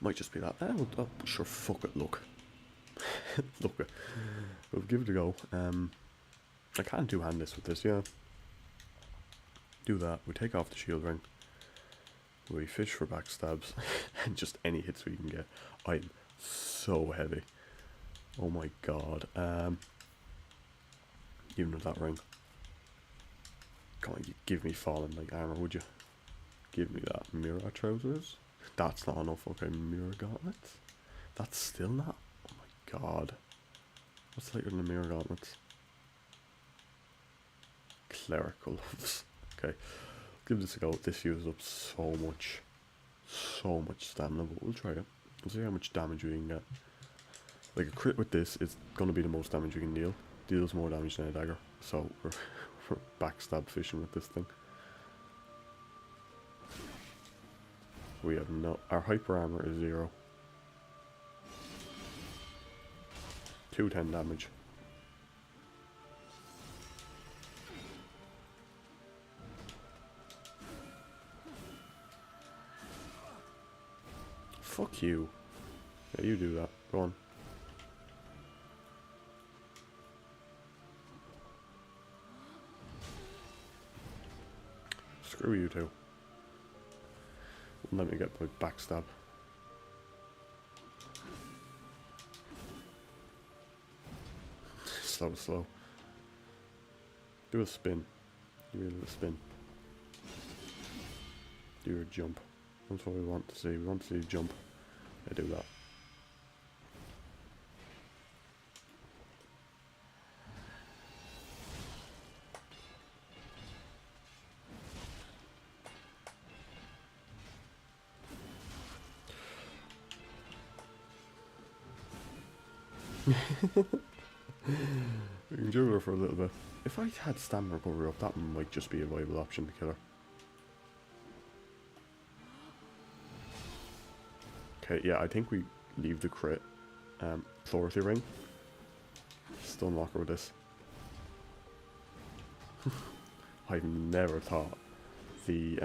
Might just be that. Oh, sure, fuck it, look. Look, we'll give it a go. I can two-hand this with this, yeah. Do that, we take off the shield ring. We fish for backstabs, and just any hits we can get. I'm so heavy. Oh my god. Even with that ring. Come on, you give me fallen like armor, would you? Give me that mirror trousers. That's not enough. Okay, mirror gauntlets. That's still not. Oh my god. What's later than the mirror gauntlets? Clerical gloves. Okay, give this a go. This uses up so much stamina, but we'll try it. We'll see how much damage we can get. Like a crit with this is gonna be the most damage we can deal. Deals more damage than a dagger, so we're backstab fishing with this thing. We have no... Our hyper armor is 0. 210 damage. Fuck you. Yeah, you do that. Go on. Screw you two. Let me get my backstab. Slow. Do a spin. Do a little spin. Do your jump. That's what we want to see. We want to see jump. I do that. We can juggle her for a little bit. If I had stamina recovery up, that might just be a viable option to kill her. Okay, yeah, I think we leave the crit. Chlorothy ring. Still unlock her with this. I've never thought the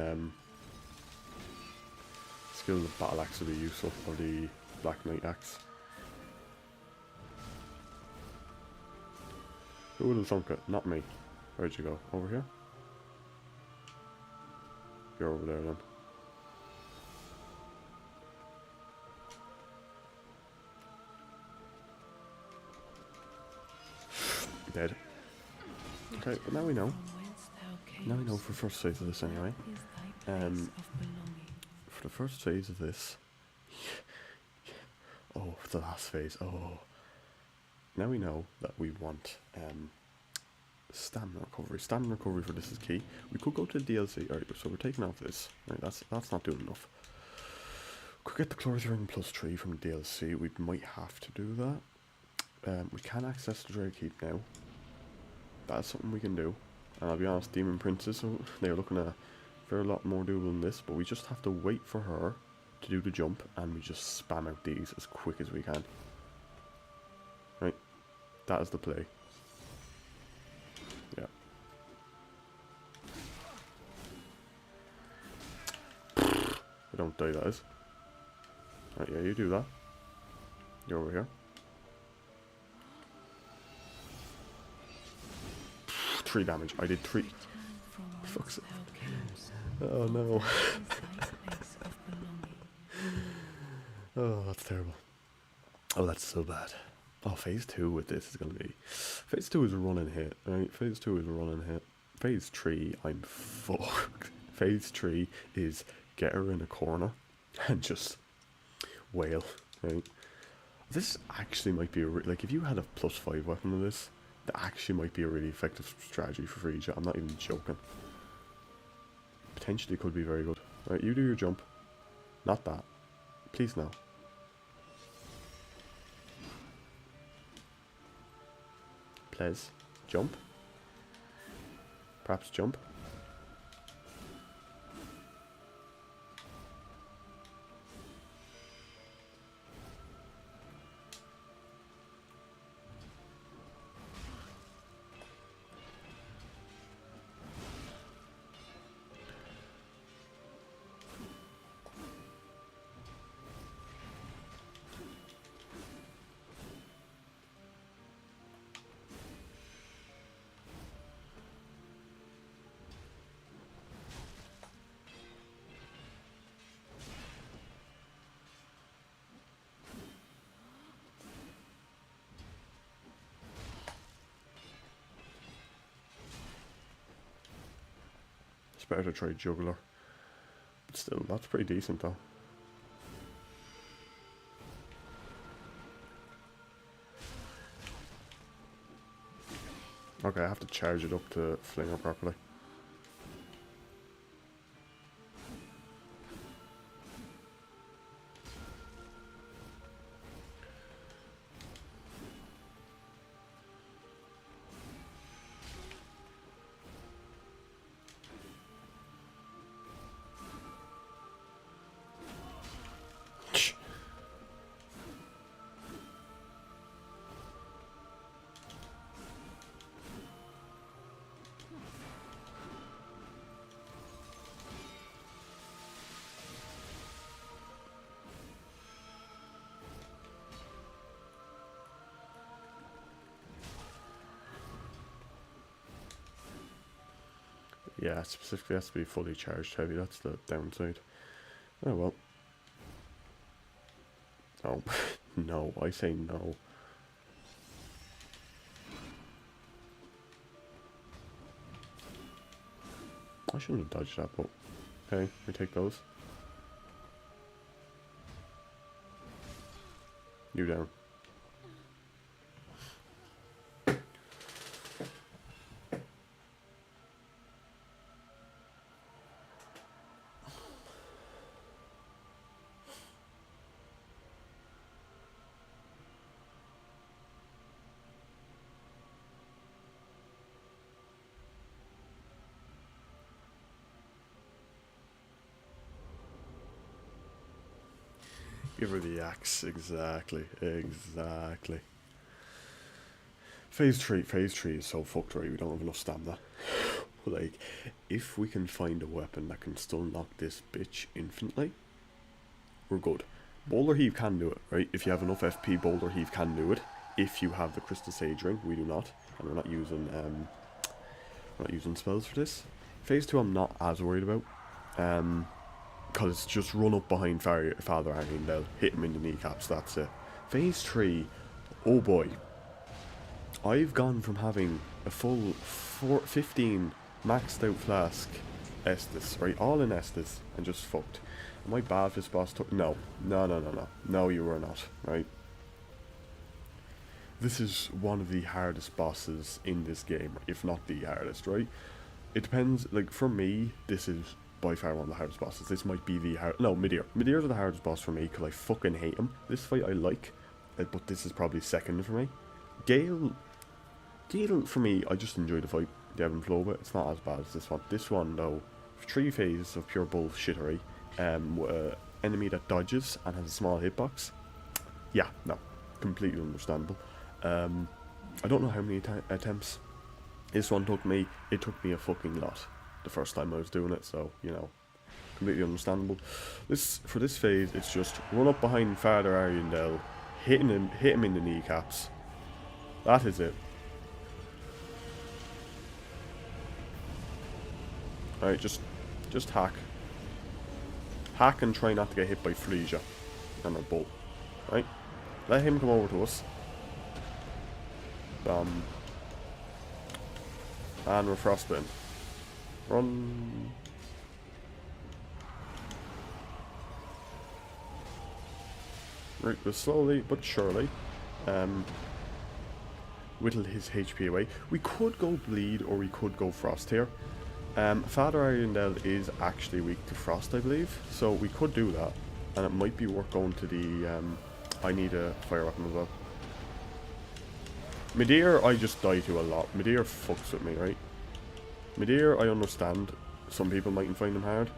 skill of battle axe would be useful for the Black Knight axe. Who would have thunk it? Not me. Where'd you go? Over here? You're over there then. Dead. Okay, but now we know. Now we know for the first phase of this anyway. For the first phase of this... Oh, for the last phase. Oh. Now we know that we want stamina recovery. Stamina recovery for this is key. We could go to the DLC. Alright, so we're taking off this. Right, that's not doing enough. Could get the Chlorothy ring +3 from the DLC. We might have to do that. We can access the Dread Keep now. That's something we can do. And I'll be honest, Demon Princess, so they're looking at a fair lot more doable than this, but we just have to wait for her to do the jump, and we just spam out these as quick as we can. Right, that is the play. Yeah. I don't die, that is. Right, yeah, you do that. You're over here. 3 damage. I did 3. Fuck's sake. Oh no. Oh, that's terrible. Oh, that's so bad. Oh, phase 2 with this is going to be... Phase 2 is a run and hit, right? Phase 2 is a run and hit. Phase 3, I'm fucked. Phase 3 is get her in a corner and just wail, right? This actually might be a... Like, if you had a +5 weapon to this, that actually might be a really effective strategy for Frigia. I'm not even joking. Potentially could be very good. Right, you do your jump. Not that. Please no. Please. Jump. Perhaps jump. It's better to try juggler. But still, that's pretty decent though. Okay, I have to charge it up to fling her properly. Yeah, specifically has to be fully charged heavy. That's the downside. Oh well. Oh, no, I say no. I shouldn't have dodged that, but okay, we take those. You down. Give her the axe. Exactly. Exactly. Phase 3 is so fucked, right? We don't have enough stamina. Like, if we can find a weapon that can still knock this bitch infinitely, we're good. Boulder Heave can do it, right? If you have enough FP, Boulder Heave can do it. If you have the Crystal Sage Ring, we do not. And we're not using spells for this. Phase 2 I'm not as worried about. Because it's just run up behind Father Arndale, hit him in the kneecaps, that's it. Phase 3, oh boy. I've gone from having a full 15 maxed out flask Estus, right? All in Estus, and just fucked. Am I bad for this boss? No. No, you are not, right? This is one of the hardest bosses in this game, if not the hardest, right? It depends, like, for me, this is by far one of the hardest bosses. This might be the no, Midir. Midir's the hardest boss for me, because I fucking hate him. This fight I like, but this is probably second for me. Gale, for me, I just enjoy the fight. The ebb and flow of it. It's not as bad as this one. This one, though, 3 phases of pure bullshittery. Enemy that dodges and has a small hitbox. Yeah, no. Completely understandable. I don't know how many attempts this one took me. It took me a fucking lot the first time I was doing it, so, you know, completely understandable. For this phase, it's just run up behind Father Arundel, hit him in the kneecaps. That is it. Alright, just hack. Hack and try not to get hit by Frisia and a bull. Right? Let him come over to us. And we're frostbitten. Run. Right, but slowly but surely whittle his HP away. We could go bleed or we could go frost here. Father Arundel is actually weak to frost, I believe, so we could do that, and it might be worth going to the I need a fire weapon as well. Midir I just die to a lot. Midir fucks with me, right? Midir I understand some people mightn't find him hard.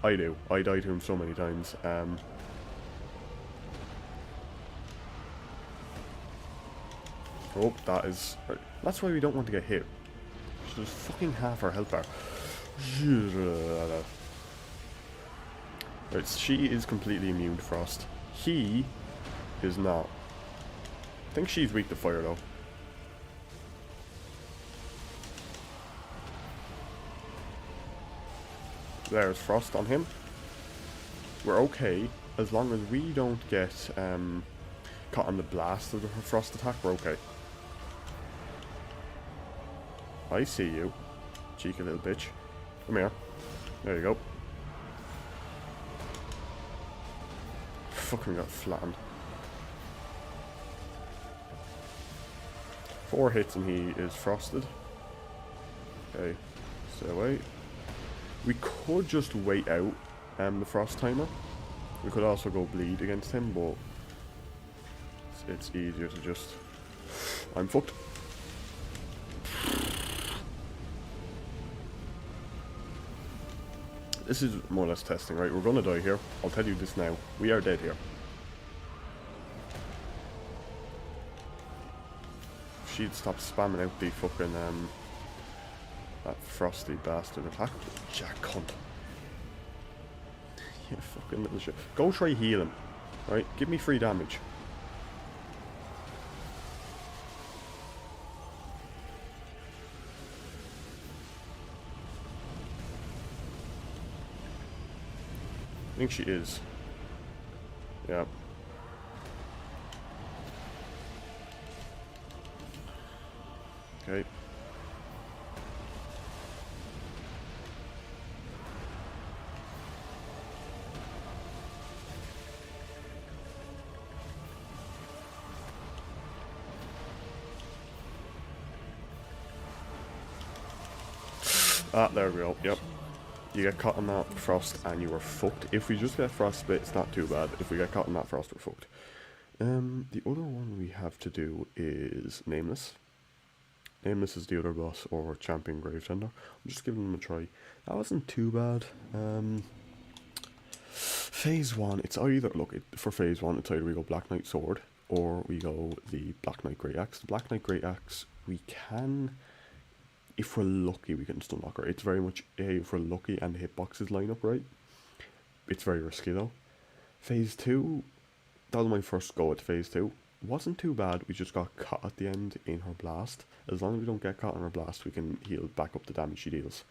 I do. I die to him so many times. Oh, that is... Right. That's why we don't want to get hit. There's fucking half our health bar. Right, she is completely immune to frost. He is not. I think she's weak to fire though. There's frost on him. We're okay as long as we don't get caught on the blast of the frost attack. We're okay. I see you, cheeky little bitch. Come here. There you go. Fucking got flattened. 4 hits and he is frosted. Okay, stay away. We could just wait out the frost timer. We could also go bleed against him, but it's easier to just... I'm fucked. This is more or less testing, right? We're gonna die here. I'll tell you this now. We are dead here. If she'd stop spamming out the fucking, that frosty bastard attack. Jack cunt. You fucking little shit. Go try heal him. Right? Give me free damage. I think she is. Yeah. Okay. Ah, there we go. Yep. You get caught in that frost and you are fucked. If we just get frostbite, it's not too bad. If we get caught in that frost, we're fucked. The other one we have to do is Nameless. Nameless is the other boss, or Champion Gravetender. I'm just giving them a try. That wasn't too bad. Phase 1, it's either, look, for Phase 1, it's either we go Black Knight Sword, or we go the Black Knight Great Axe. The Black Knight Great Axe, we can, if we're lucky, we can stun lock her. It's very much, if we're lucky and the hitboxes line up right. It's very risky though. Phase 2, that was my first go at Phase 2. Wasn't too bad, we just got caught at the end in her blast. As long as we don't get caught in her blast, we can heal back up the damage she deals.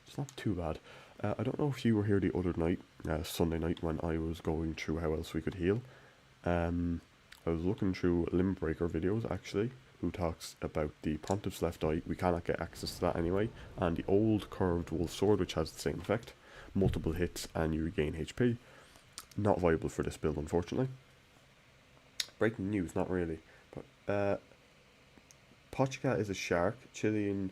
It's not too bad. I don't know if you were here the other night, Sunday night, when I was going through how else we could heal. I was looking through Limbbreaker videos, actually, who talks about the Pontiff's Left Eye. We cannot get access to that anyway. And the old curved wolf sword, which has the same effect. Multiple hits and you regain HP. Not viable for this build, unfortunately. Breaking news, not really. But Pochka is a shark. Chilean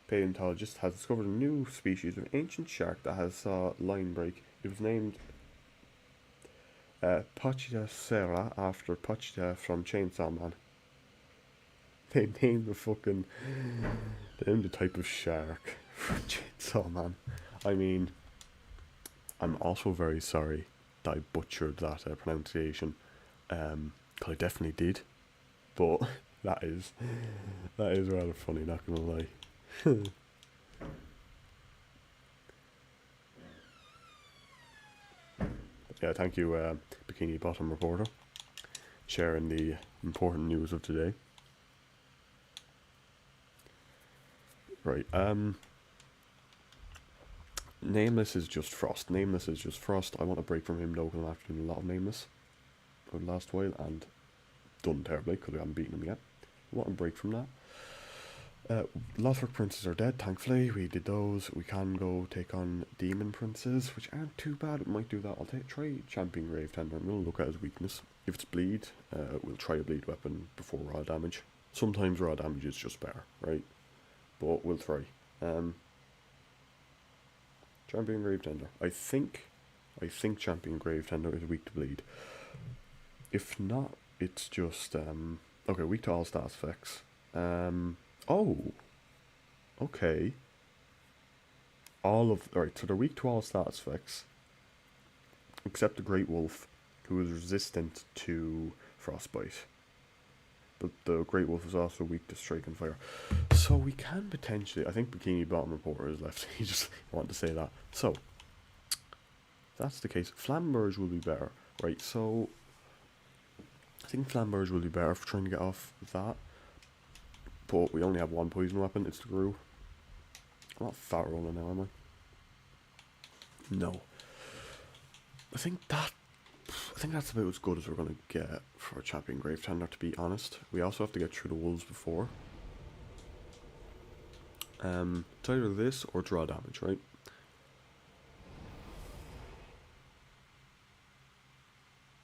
paleontologist has discovered a new species of ancient shark that has line break. It was named Pochita Serra after Pochita from Chainsaw Man. They named the type of shark from Chainsaw Man. I mean, I'm also very sorry that I butchered that pronunciation. I definitely did, but that is rather funny, not gonna lie. Yeah, thank you, Bikini Bottom Reporter, sharing the important news of today. Right, Nameless is just Frost. Nameless is just Frost. I want a break from him though, because I'm after doing a lot of Nameless over the last while, and done terribly because we haven't beaten him yet. I want a break from that. Lothric Princes are dead, thankfully. We did those. We can go take on Demon Princes, which aren't too bad. We might do that. I'll try Champion Gravetender. I'm going to look at his weakness. If it's bleed, we'll try a bleed weapon before raw damage. Sometimes raw damage is just better, right? But we'll try. Champion Gravetender. I think Champion Gravetender is weak to bleed. If not, it's just okay, weak to all stats effects. Oh, okay. Alright, so they're weak to all stats effects, except the Great Wolf, who is resistant to frostbite. But the Great Wolf is also weak to strike and fire. So we can potentially, I think Bikini Bottom Reporter is left. He just wanted to say that. So, if that's the case, Flamberge will be better. Right, so I think Flamberge will be better for trying to get off that. But we only have one poison weapon, it's the Gru. I'm not fat rolling now, am I? No. I think that's about as good as we're going to get for a Champion Gravetender, to be honest. We also have to get through the wolves before. It's either this or draw damage, right?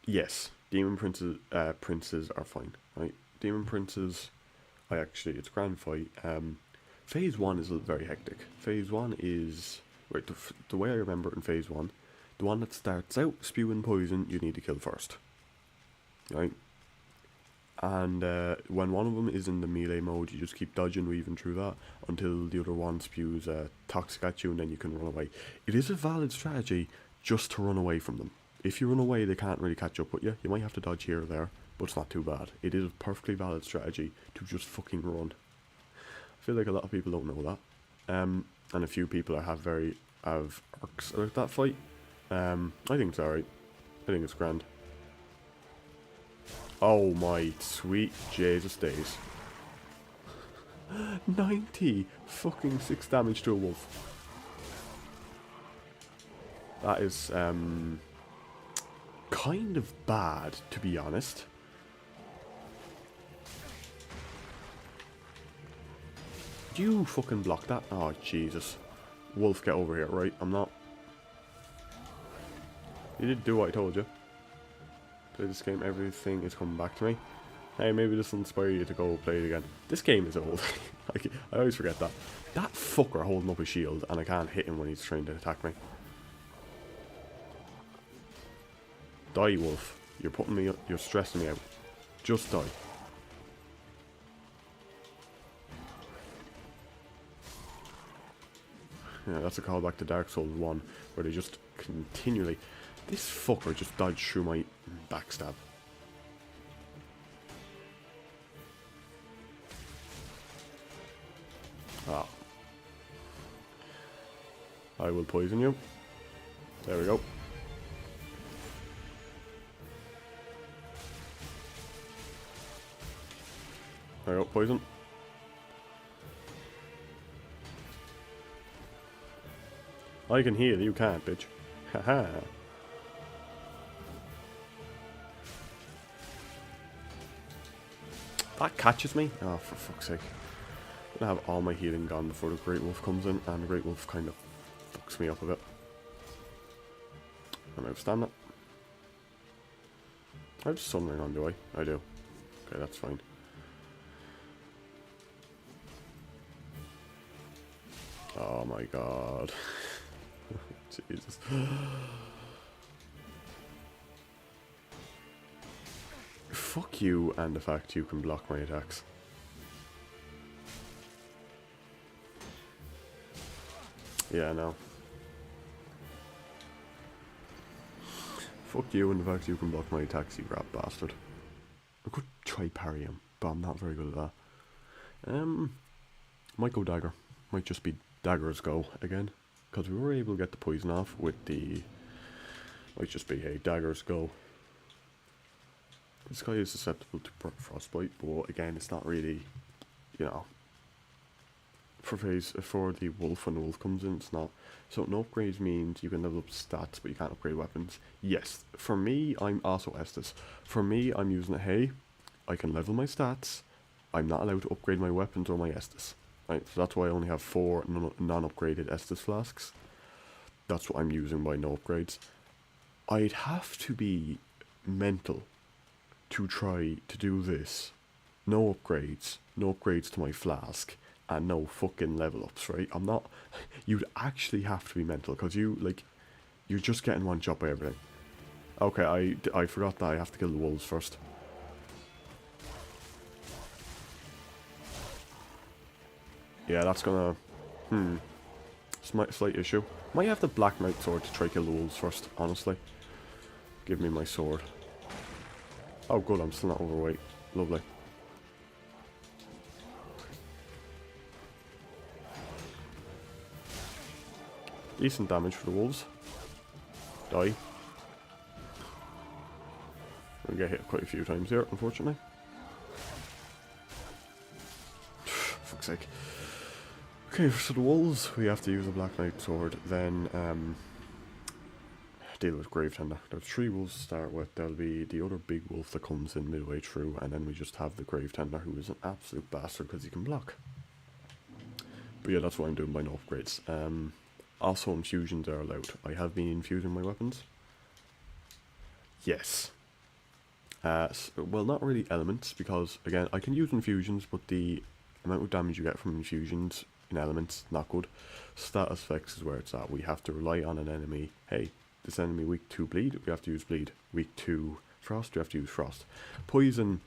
Yes, Demon Princes are fine, right? Demon Princes, it's a grand fight. Phase 1 is very hectic. Phase 1 is, right, the way I remember it in Phase 1, the one that starts out spewing poison, you need to kill first. Right? And when one of them is in the melee mode, you just keep dodging, weaving through that, until the other one spews toxic at you, and then you can run away. It is a valid strategy just to run away from them. If you run away, they can't really catch up with you. You might have to dodge here or there, but it's not too bad. It is a perfectly valid strategy to just fucking run. I feel like a lot of people don't know that. And a few people have arcs about that fight. I think it's alright. I think it's grand. Oh my sweet Jesus days. 90 fucking 6 damage to a wolf. That is kind of bad, to be honest. You fucking block that? Oh, Jesus. Wolf, get over here, right? I'm not... You did do what I told you. Play this game, everything is coming back to me. Hey, maybe this will inspire you to go play it again. This game is old. I always forget that. That fucker holding up his shield and I can't hit him when he's trying to attack me. Die, Wolf. You're putting me... You're stressing me out. Just die. Yeah, that's a callback to Dark Souls 1, where they just continually... This fucker just dodged through my backstab. Ah. I will poison you. There we go. There we go, poison. I can heal, you can't, bitch. Haha. That catches me? Oh, for fuck's sake. I'm gonna have all my healing gone before the Great Wolf comes in, and the Great Wolf kind of fucks me up a bit. I'm out of stamina. I have Sun Ring on, do I? I do. Okay, that's fine. Oh my god. Jesus. Fuck you and the fact you can block my attacks. Yeah, no. Fuck you and the fact you can block my attacks, you grab bastard. I could try parry him, but I'm not very good at that. Might go dagger. Might just be daggers go again. Because we were able to get the poison off with the... Might just be, hey, daggers go. This guy is susceptible to frostbite, but again, it's not really, you know... For the wolf, when the wolf comes in, it's not. So no upgrades means you can level up stats, but you can't upgrade weapons. Yes, for me, I'm also Estus. For me, I'm using a hey. I can level my stats. I'm not allowed to upgrade my weapons or my Estus. Right, so that's why I only have 4 non-upgraded Estus flasks. That's what I'm using by no upgrades. I'd have to be mental to try to do this. No upgrades to my flask. And no fucking level ups, right? I'm not... You'd actually have to be mental, because you're just getting one shot by everything. Okay, I forgot that I have to kill the wolves first. Yeah, that's gonna... Slight issue. Might have the Black Knight sword to try kill the wolves first, honestly. Give me my sword. Oh good, I'm still not overweight. Lovely. Decent damage for the wolves. Die. We get hit quite a few times here, unfortunately. Fuck's sake. Okay, so the wolves, we have to use a Black Knight sword, then deal with Gravetender. There's 3 wolves to start with. There'll be the other big wolf that comes in midway through, and then we just have the Gravetender, who is an absolute bastard because he can block. But yeah, that's what I'm doing by no upgrades. Also, infusions are allowed. I have been infusing my weapons. Yes. Well, not really elements, because, again, I can use infusions, but the amount of damage you get from infusions in elements, not good. Status effects is where it's at. We have to rely on an enemy. Hey, this enemy weak to bleed, we have to use bleed. Weak to frost, we have to use frost. Poison's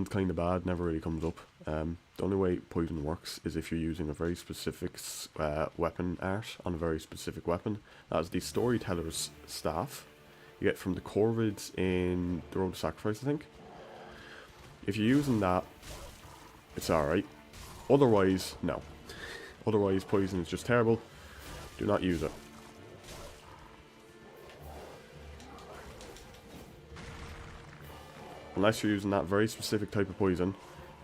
kind of bad, never really comes up. The only way poison works is if you're using a very specific weapon art on a very specific weapon. That's the Storyteller's Staff. You get from the Corvids in the Road to Sacrifice, I think. If you're using that, it's alright. Otherwise, no. Otherwise, poison is just terrible. Do not use it. Unless you're using that very specific type of poison,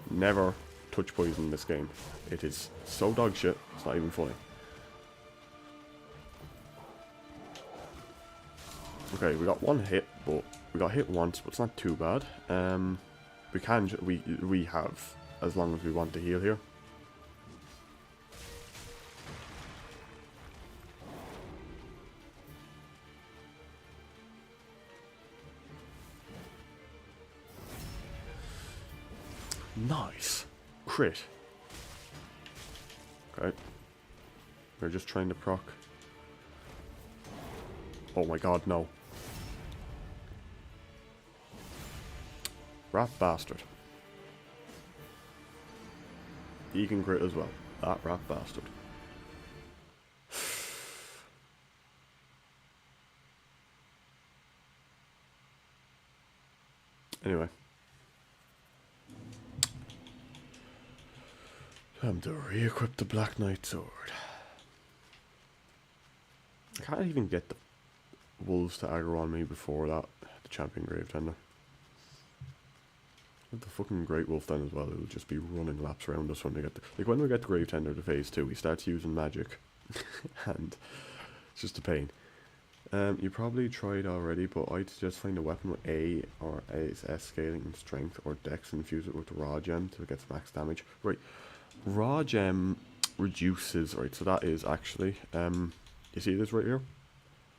never touch poison in this game. It is so dog shit, it's not even funny. Okay, we got one hit, but we got hit once, but it's not too bad. We can, we have, as long as we want to heal here. Nice. Crit. Okay. We're just trying to proc. Oh my god, no. Rat bastard. He can crit as well. That rat bastard. Anyway. Time to re-equip the Black Knight sword. I can't even get the wolves to aggro on me before that. The champion grave tender. With the fucking great wolf then as well, it'll just be running laps around us when we get the, like when we get the grave tender to phase 2, he starts using magic. And it's just a pain. You probably tried already, but I'd suggest find a weapon with A or S scaling and strength, or Dex and infuse it with raw gem to get max damage. Right. Raw gem reduces, right, so that is actually, you see this right here?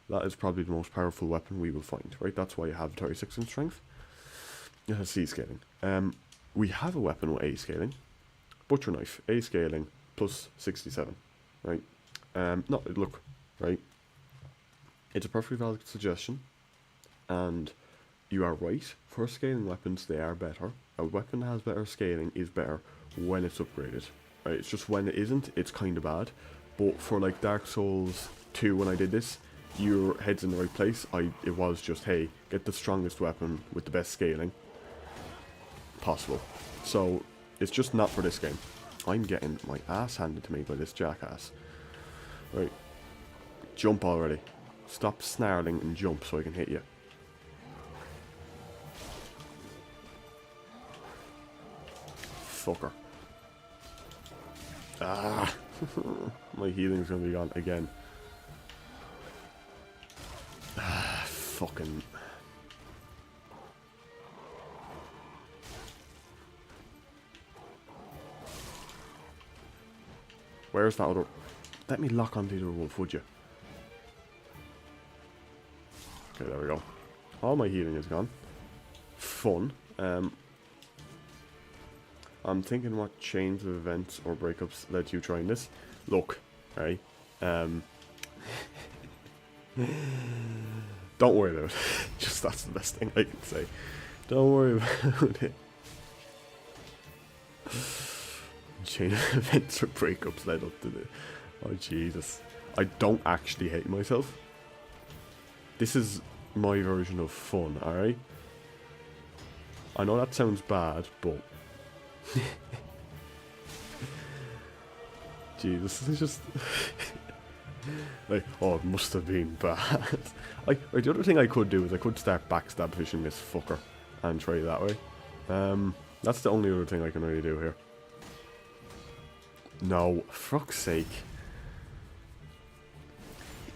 That is probably the most powerful weapon we will find, right? That's why you have 36 in strength. It has C scaling. We have a weapon with A scaling. Butcher knife, A scaling, plus 67, right? No, look, right? It's a perfectly valid suggestion, and you are right. For scaling weapons, they are better. A weapon that has better scaling is better when it's upgraded, right? It's just when it isn't, it's kind of bad. But for like Dark Souls 2, when I did this, your head's in the right place. It was just, hey, get the strongest weapon with the best scaling possible. So it's just not for this game. I'm getting my ass handed to me by this jackass. Right, jump already. Stop snarling and jump so I can hit you. Fucker. Ah! My healing's gonna be gone again. Ah, fucking... Where's that other... Let me lock onto the wolf, would you? Okay, there we go. All my healing is gone. Fun. I'm thinking what chains of events or breakups led to you trying this. Look, right? Don't worry about it. Just that's the best thing I can say. Don't worry about it. Chain of events or breakups led up to this. Oh Jesus. I don't actually hate myself. This is my version of fun, alright? I know that sounds bad, but... Jesus, this is just... like, oh, it must have been bad. The other thing I could do is I could start backstab fishing this fucker and try it that way. That's the only other thing I can really do here. No, for fuck's sake.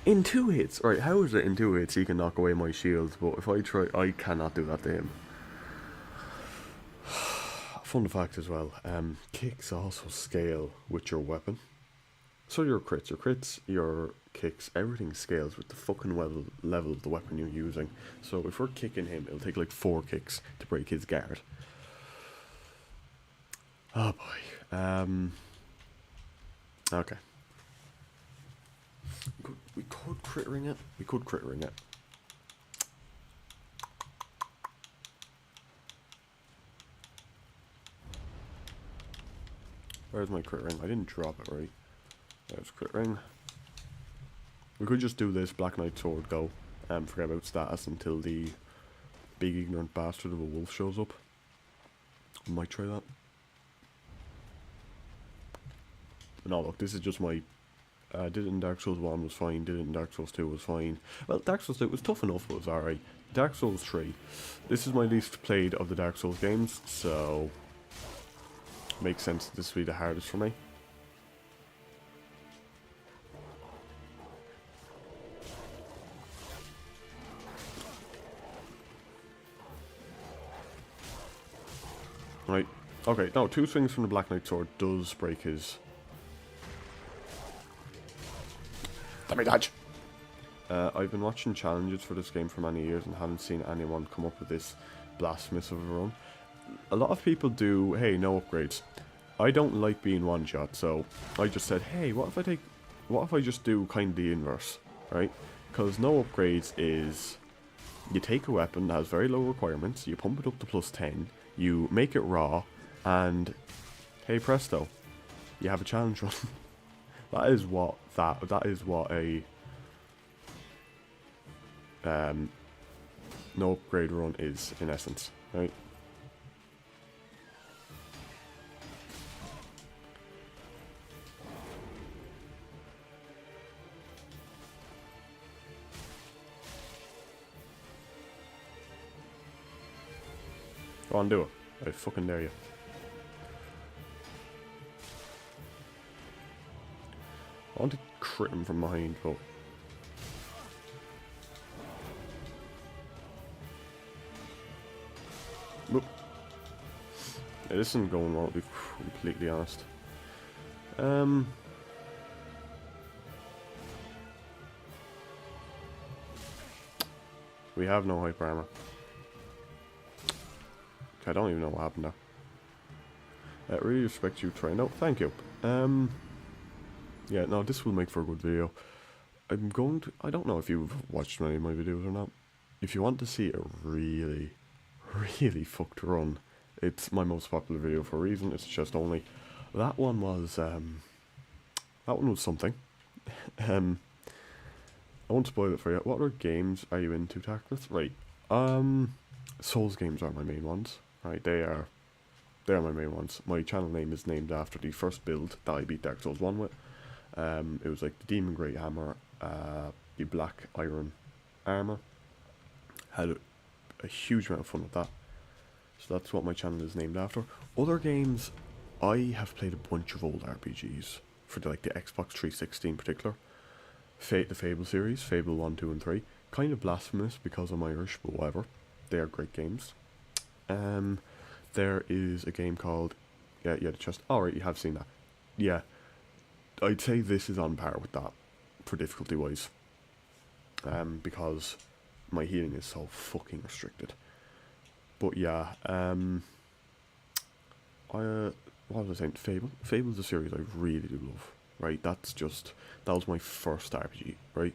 In 2 hits, right, how is it in 2 hits he can knock away my shields, but if I try, I cannot do that to him. Fun fact as well, kicks also scale with your weapon. So your crits, your kicks, everything scales with the fucking level of the weapon you're using. So if we're kicking him, it'll take like 4 kicks to break his guard. Oh boy. Okay. We could crit ring it. We could crit ring it. Where's my crit ring? I didn't drop it, right? There's crit ring. We could just do this Black Knight sword go and forget about status until the big ignorant bastard of a wolf shows up. I might try that. No, look, this is just my... did it in Dark Souls 1 was fine, did it in Dark Souls 2 was fine. Well, Dark Souls 2 was tough enough, but it was alright. Dark Souls 3. This is my least played of the Dark Souls games, so... makes sense that this will be the hardest for me. Okay, no, 2 swings from the Black Knight sword does break his... Let me dodge! I've been watching challenges for this game for many years and haven't seen anyone come up with this blasphemous of a run. A lot of people do, hey, no upgrades. I don't like being one-shot, so I just said, hey, what if I just do kind of the inverse, right? Because no upgrades is, you take a weapon that has very low requirements, you pump it up to +10, you make it raw, and hey presto, you have a challenge run. That is what a no upgrade run is, in essence, right? Go on, do it. I fucking dare you. I want to crit him from behind, but... Nope. Yeah, this isn't going well, to be completely honest. We have no hyper armor. I don't even know what happened there. Really respect you trying out. Thank you. Yeah, no, this will make for a good video. I'm going to... I don't know if you've watched many of my videos or not. If you want to see a really, really fucked run, it's my most popular video for a reason. It's just only... That one was something. I won't spoil it for you. What other games are you into, Tactless? Right. Souls games are my main ones. Right, they are my main ones. My channel name is named after the first build that I beat Dark Souls 1 with. It was like the Demon Great Hammer, the Black Iron Armor. Had a huge amount of fun with that. So that's what my channel is named after. Other games, I have played a bunch of old RPGs for the Xbox 360 in particular. The Fable series, Fable 1, 2 and 3. Kind of blasphemous because I'm Irish, but whatever. They are great games. There is a game called... Yeah, the chest. Alright, you have seen that. Yeah. I'd say this is on par with that, for difficulty-wise. Because my healing is so fucking restricted. But yeah, what was I saying? Fable? Fable's a series I really do love, right? That was my first RPG, right?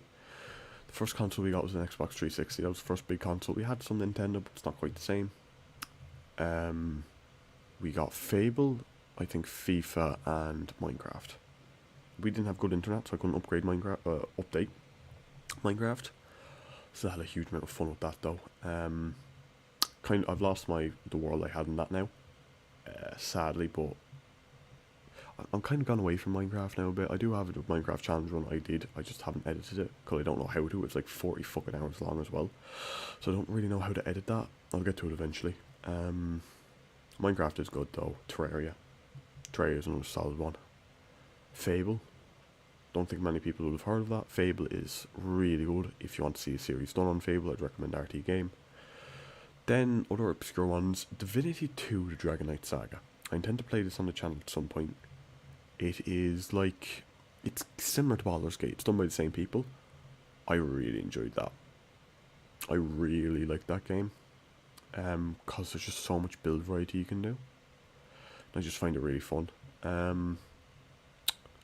The first console we got was an Xbox 360, that was the first big console. We had some Nintendo, but it's not quite the same. We got Fable, I think FIFA, and Minecraft. We didn't have good internet, so I couldn't update Minecraft. So I had a huge amount of fun with that, though. I've lost the world I had in that now, sadly, but I'm kind of gone away from Minecraft now a bit. I do have a Minecraft challenge run I just haven't edited it, because I don't know how to. It's like 40 fucking hours long as well, so I don't really know how to edit that. I'll get to it eventually. Minecraft is good though. Terraria is another solid one. Fable, don't think many people would have heard of that. Fable is really good. If you want to see a series done on Fable, I'd recommend RT Game. Then other obscure ones, Divinity 2: The Dragon Knight Saga. I intend to play this on the channel at some point. It's similar to Baldur's Gate. It's done by the same people. I really enjoyed that. I really like that game. Because there's just so much build variety you can do. I just find it really fun.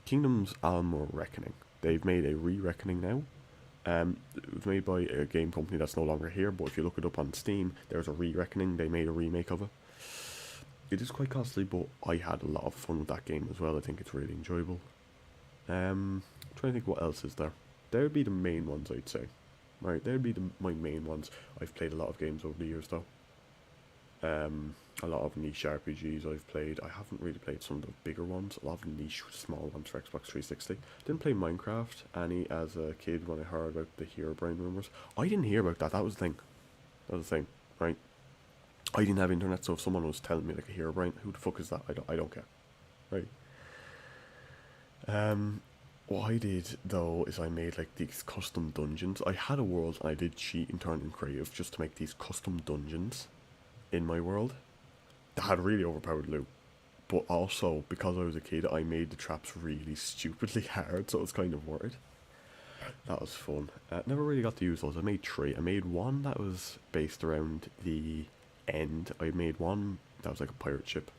Kingdoms Amalur Reckoning. They've made a re-Reckoning now. It was made by a game company that's no longer here, but if you look it up on Steam, there's a re-Reckoning. They made a remake of it. It is quite costly, but I had a lot of fun with that game as well. I think it's really enjoyable. I'm trying to think what else is there. There would be the main ones, I'd say. Right, there would be my main ones. I've played a lot of games over the years, though. A lot of niche RPGs I've played. I haven't really played some of the bigger ones. A lot of niche, small ones for Xbox 360. Didn't play Minecraft any as a kid when I heard about the Herobrine rumours. I didn't hear about that. That was the thing. Right? I didn't have internet, so if someone was telling me like a Herobrine, who the fuck is that? I don't care. Right? What I did though is I made like these custom dungeons. I had a world and I did cheat and turn in creative just to make these custom dungeons in my world that had really overpowered loot. but also because I was a kid, I made the traps really stupidly hard, so it was kind of worth it. That was fun. Never really got to use those. I made 3. I made one that was based around the end. I made one that was like a pirate ship.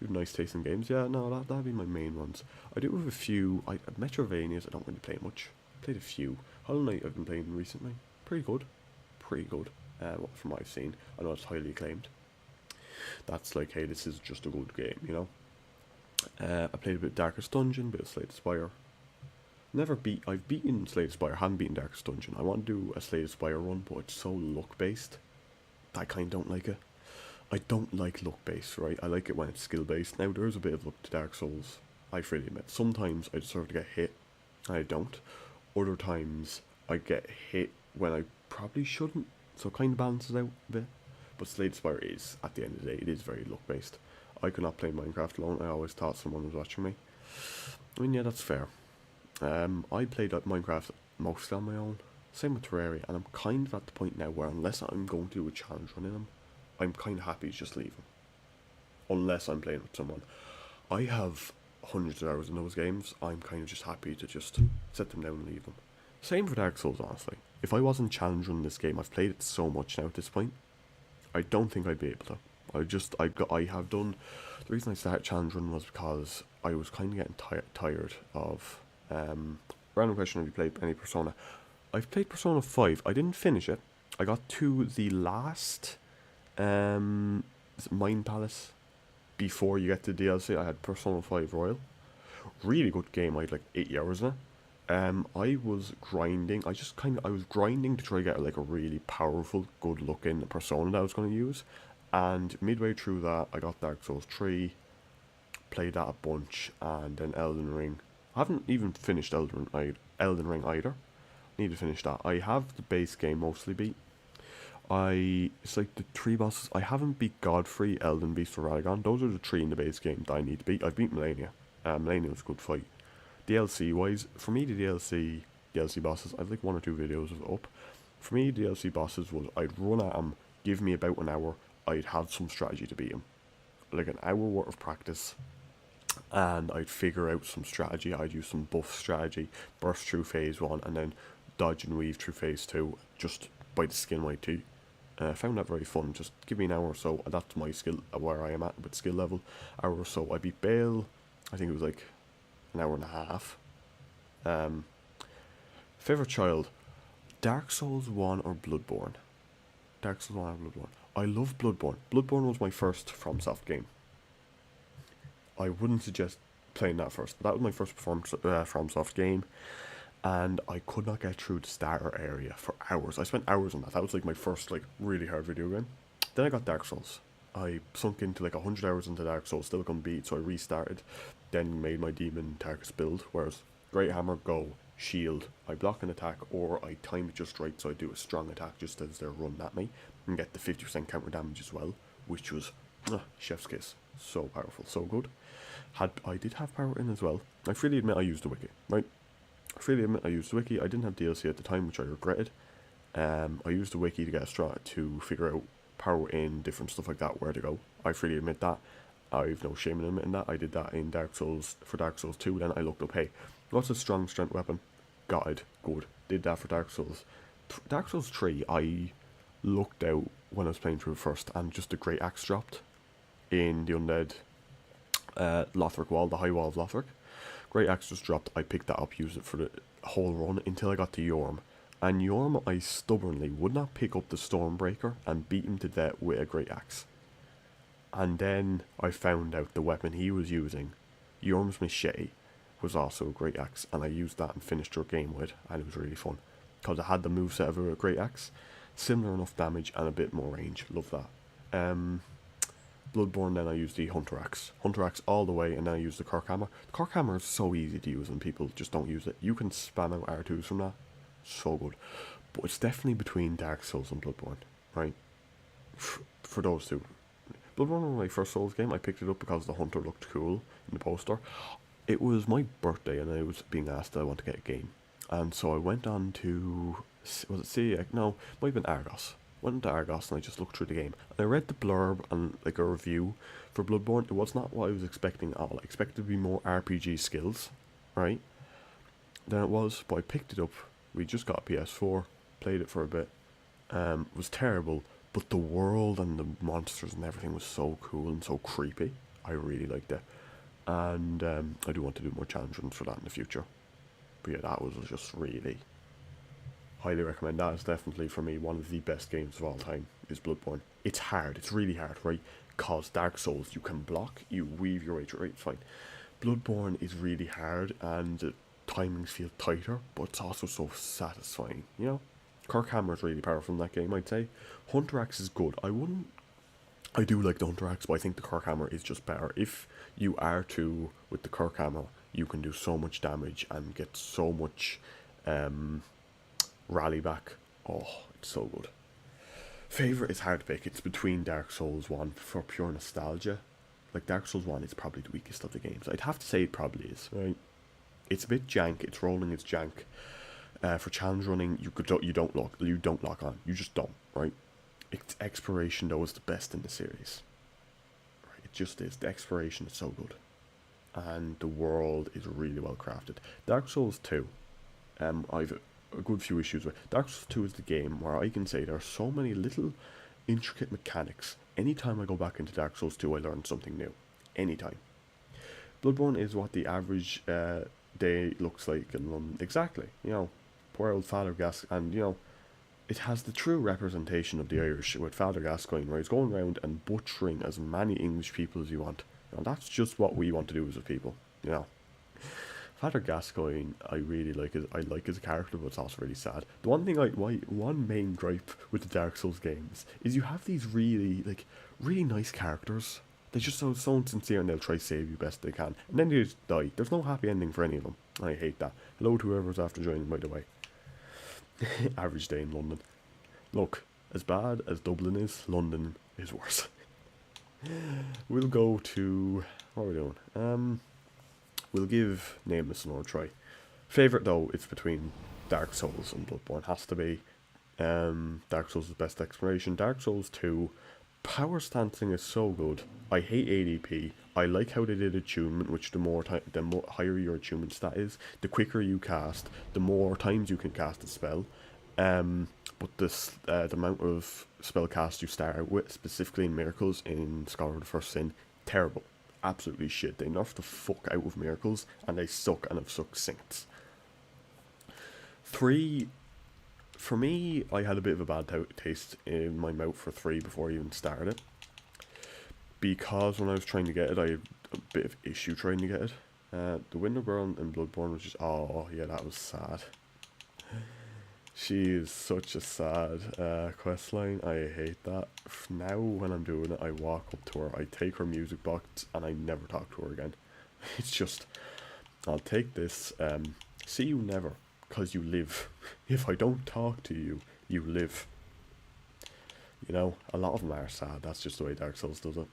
You have nice taste in games. Yeah, no, that'd be my main ones. I do have a few. Metrovanias, I don't really play much. Played a few. Hollow Knight I've been playing recently. Pretty good. Pretty good. From what I've seen. I know it's highly acclaimed. That's like, hey, this is just a good game, you know? I played a bit of Darkest Dungeon, a bit of Slay the Spire. I've beaten Slay the Spire, haven't beaten Darkest Dungeon. I want to do a Slay the Spire run, but it's so luck based. I kind of don't like it. I don't like luck based, right? I like it when it's skill based. Now, there's a bit of luck to Dark Souls, I freely admit. Sometimes I deserve to get hit, and I don't. Other times, I get hit when I probably shouldn't, so it kind of balances out a bit. But Slay the Spire is, at the end of the day, it is very luck based. I could not play Minecraft alone. I always thought someone was watching me. I mean, yeah, that's fair. I played Minecraft mostly on my own. Same with Terraria, and I'm kind of at the point now where unless I'm going to do a challenge run in them, I'm kind of happy to just leave them. Unless I'm playing with someone. I have hundreds of hours in those games. I'm kind of just happy to just set them down and leave them. Same for Dark Souls, honestly. If I wasn't challenge running this game, I've played it so much now at this point, I don't think I'd be able to. I have done. The reason I started challenge run was because I was kind of getting tired of. Random question: have you played any Persona? I've played Persona 5. I didn't finish it. I got to the last. Is it Mind Palace? Before you get to DLC, I had Persona 5 Royal. Really good game. I had like 80 hours in it. I was grinding. I was grinding to try to get like a really powerful, good looking Persona that I was going to use. And midway through that, I got Dark Souls 3, played that a bunch, and then Elden Ring. I haven't even finished Elden Ring either. Need to finish that. I have the base game mostly beat. It's like the 3 bosses. I haven't beat Godfrey, Elden Beast, or Radagon. Those are the 3 in the base game that I need to beat. I've beat Melania. Melania was a good fight. DLC wise, for me the DLC bosses, I've like 1 or 2 videos of it up. For me, DLC bosses was I'd run at them, give me about an hour, I'd have some strategy to beat them. Like an hour worth of practice, and I'd figure out some strategy. I'd use some buff strategy, burst through phase 1, and then dodge and weave through phase 2, just by the skin of my teeth. I found that very fun. Just give me an hour or so, and that's my skill, where I am at with skill level. Hour or so. I beat Bale, I think it was like an hour and a half. Favorite child, Dark Souls 1 or Bloodborne? Dark Souls 1 or Bloodborne? I love Bloodborne. Bloodborne was my first FromSoft game. I wouldn't suggest playing that first. That was my first FromSoft game, and I could not get through the starter area for hours. I spent hours on that. That was like my first like really hard video game. Then I got Dark Souls. I sunk into like 100 hours into Dark Souls, still couldn't beat, so I restarted. Then made my Demon Tarkus build, whereas Great Hammer, go, shield, I block an attack, or I time it just right so I do a strong attack just as they're running at me, and get the 50% counter damage as well, which was chef's kiss. So powerful, so good. I did have power in as well. I freely admit I used the wiki, right? I freely admit I used the wiki. I didn't have DLC at the time, which I regretted. I used the wiki to get a strat to figure out power in, different stuff like that, where to go. I freely admit that. I've no shame in admitting that. I did that in Dark Souls, for Dark Souls 2, then I looked up, hey, what's a strong strength weapon? Got it, good. Did that for Dark Souls. Dark Souls 3, I looked out when I was playing through it first, and just a great axe dropped in the undead Lothric wall, the high wall of Lothric. Great axe just dropped, I picked that up, used it for the whole run until I got to Yorm. And Yorm, I stubbornly would not pick up the Stormbreaker and beat him to death with a great axe. And then I found out the weapon he was using, Yorm's machete, was also a great axe, and I used that and finished her game with, and it was really fun. Because it had the moveset of a great axe, similar enough damage and a bit more range, love that. Bloodborne, then I used the Hunter Axe all the way, and then I used the Kirk Hammer. The Kirk Hammer is so easy to use and people just don't use it. You can spam out R2s from that, so good. But it's definitely between Dark Souls and Bloodborne, right? For those two. Bloodborne was my first Souls game. I picked it up because the Hunter looked cool in the poster. It was my birthday and I was being asked that I want to get a game. And so I went on to, was it CEX? No, it might have been Argos. went into Argos and I just looked through the game. And I read the blurb and like a review for Bloodborne. It was not what I was expecting at all. I expected to be more RPG skills, right? Than it was, but I picked it up. We just got a PS4, played it for a bit. It was terrible, but the world and the monsters and everything was so cool and so creepy. I really liked it. And I do want to do more challenge runs for that in the future. But yeah, that was just really highly recommend. That is definitely for me one of the best games of all time is Bloodborne. It's hard, it's really hard, right? Cause Dark Souls you can block, you weave your way through it, fine. Bloodborne is really hard and the timings feel tighter, but it's also so satisfying, you know? Kirk Hammer is really powerful in that game, I'd say. Hunter Axe is good. I do like the Hunter Axe, but I think the Kirk Hammer is just better. If you R2 with the Kirk Hammer, you can do so much damage and get so much rally back. Oh, it's so good. Favourite is hard to pick. It's between Dark Souls 1 for pure nostalgia. Like Dark Souls 1 is probably the weakest of the games. I'd have to say it probably is, right? It's a bit jank, it's rolling, it's jank. For challenge running, you don't lock on. You just don't, right? Its exploration though is the best in the series. Right, it just is. The exploration is so good. And the world is really well crafted. Dark Souls 2, I've a good few issues with. Dark Souls 2 is the game where I can say there are so many little intricate mechanics. Anytime I go back into Dark Souls 2, I learn something new. Anytime. Bloodborne is what the average day looks like in London. Exactly. You know, poor old Father Gascoigne, and you know, it has the true representation of the Irish with Father Gascoigne, where he's going around and butchering as many English people as you want. And that's just what we want to do as a people, you know. Father Gascoigne, I really like his character, but it's also really sad. The one thing one main gripe with the Dark Souls games is you have these really nice characters. They're just so sincere and they'll try to save you best they can. And then they just die. There's no happy ending for any of them. I hate that. Hello to whoever's after joining, by the way. Average day in London. Look, as bad as Dublin is, London is worse. We'll go to... what are we doing? We'll give Nameless another try. Favourite though, it's between Dark Souls and Bloodborne. Has to be. Dark Souls is best exploration. Dark Souls 2, power stancing is so good. I hate ADP. I like how they did attunement, which the more higher your attunement stat is, the quicker you cast, the more times you can cast a spell. But the amount of spell cast you start out with, specifically in Miracles in Scholar of the First Sin, terrible. Absolutely shit. They nerfed the fuck out of Miracles, and they suck and have sucked since. 3, for me, I had a bit of a bad taste in my mouth for 3 before I even started it. Because when I was trying to get it, I had a bit of issue trying to get it. The Winter Girl in Bloodborne was just, oh yeah, that was sad. She is such a sad questline. I hate that. Now when I'm doing it, I walk up to her, I take her music box, and I never talk to her again. It's just, I'll take this, see you never, 'cause you live. If I don't talk to you, you live. You know, a lot of them are sad. That's just the way Dark Souls does it.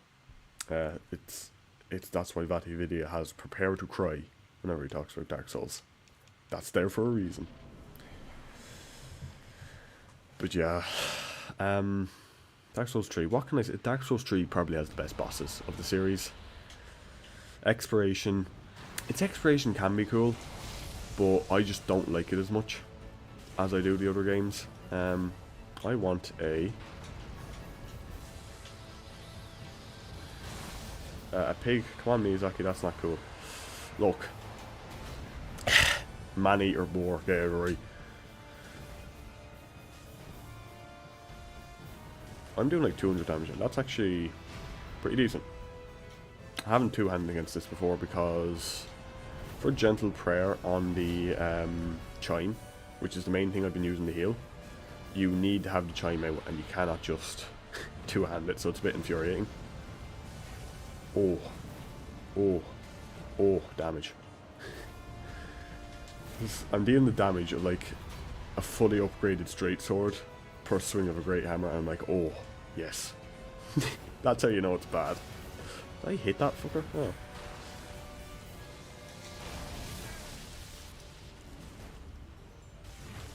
That's why VaatiVidya has prepare to cry whenever he talks about Dark Souls. That's there for a reason. But yeah, Dark Souls 3, what can I say? Dark Souls 3 probably has the best bosses of the series. Exploration, its exploration can be cool, but I just don't like it as much as I do the other games. I want a pig. Come on, Miyazaki, that's not cool. Look, man-eater boar, get it right. I'm doing like 200 damage, and that's actually pretty decent. I haven't two-handed against this before because for Gentle Prayer on the chime, which is the main thing I've been using to heal, you need to have the chime out and you cannot just two-hand it, so it's a bit infuriating. Oh, damage. I'm dealing the damage of like a fully upgraded straight sword per swing of a great hammer, and I'm like, oh, yes. That's how you know it's bad. Did I hit that fucker? Oh.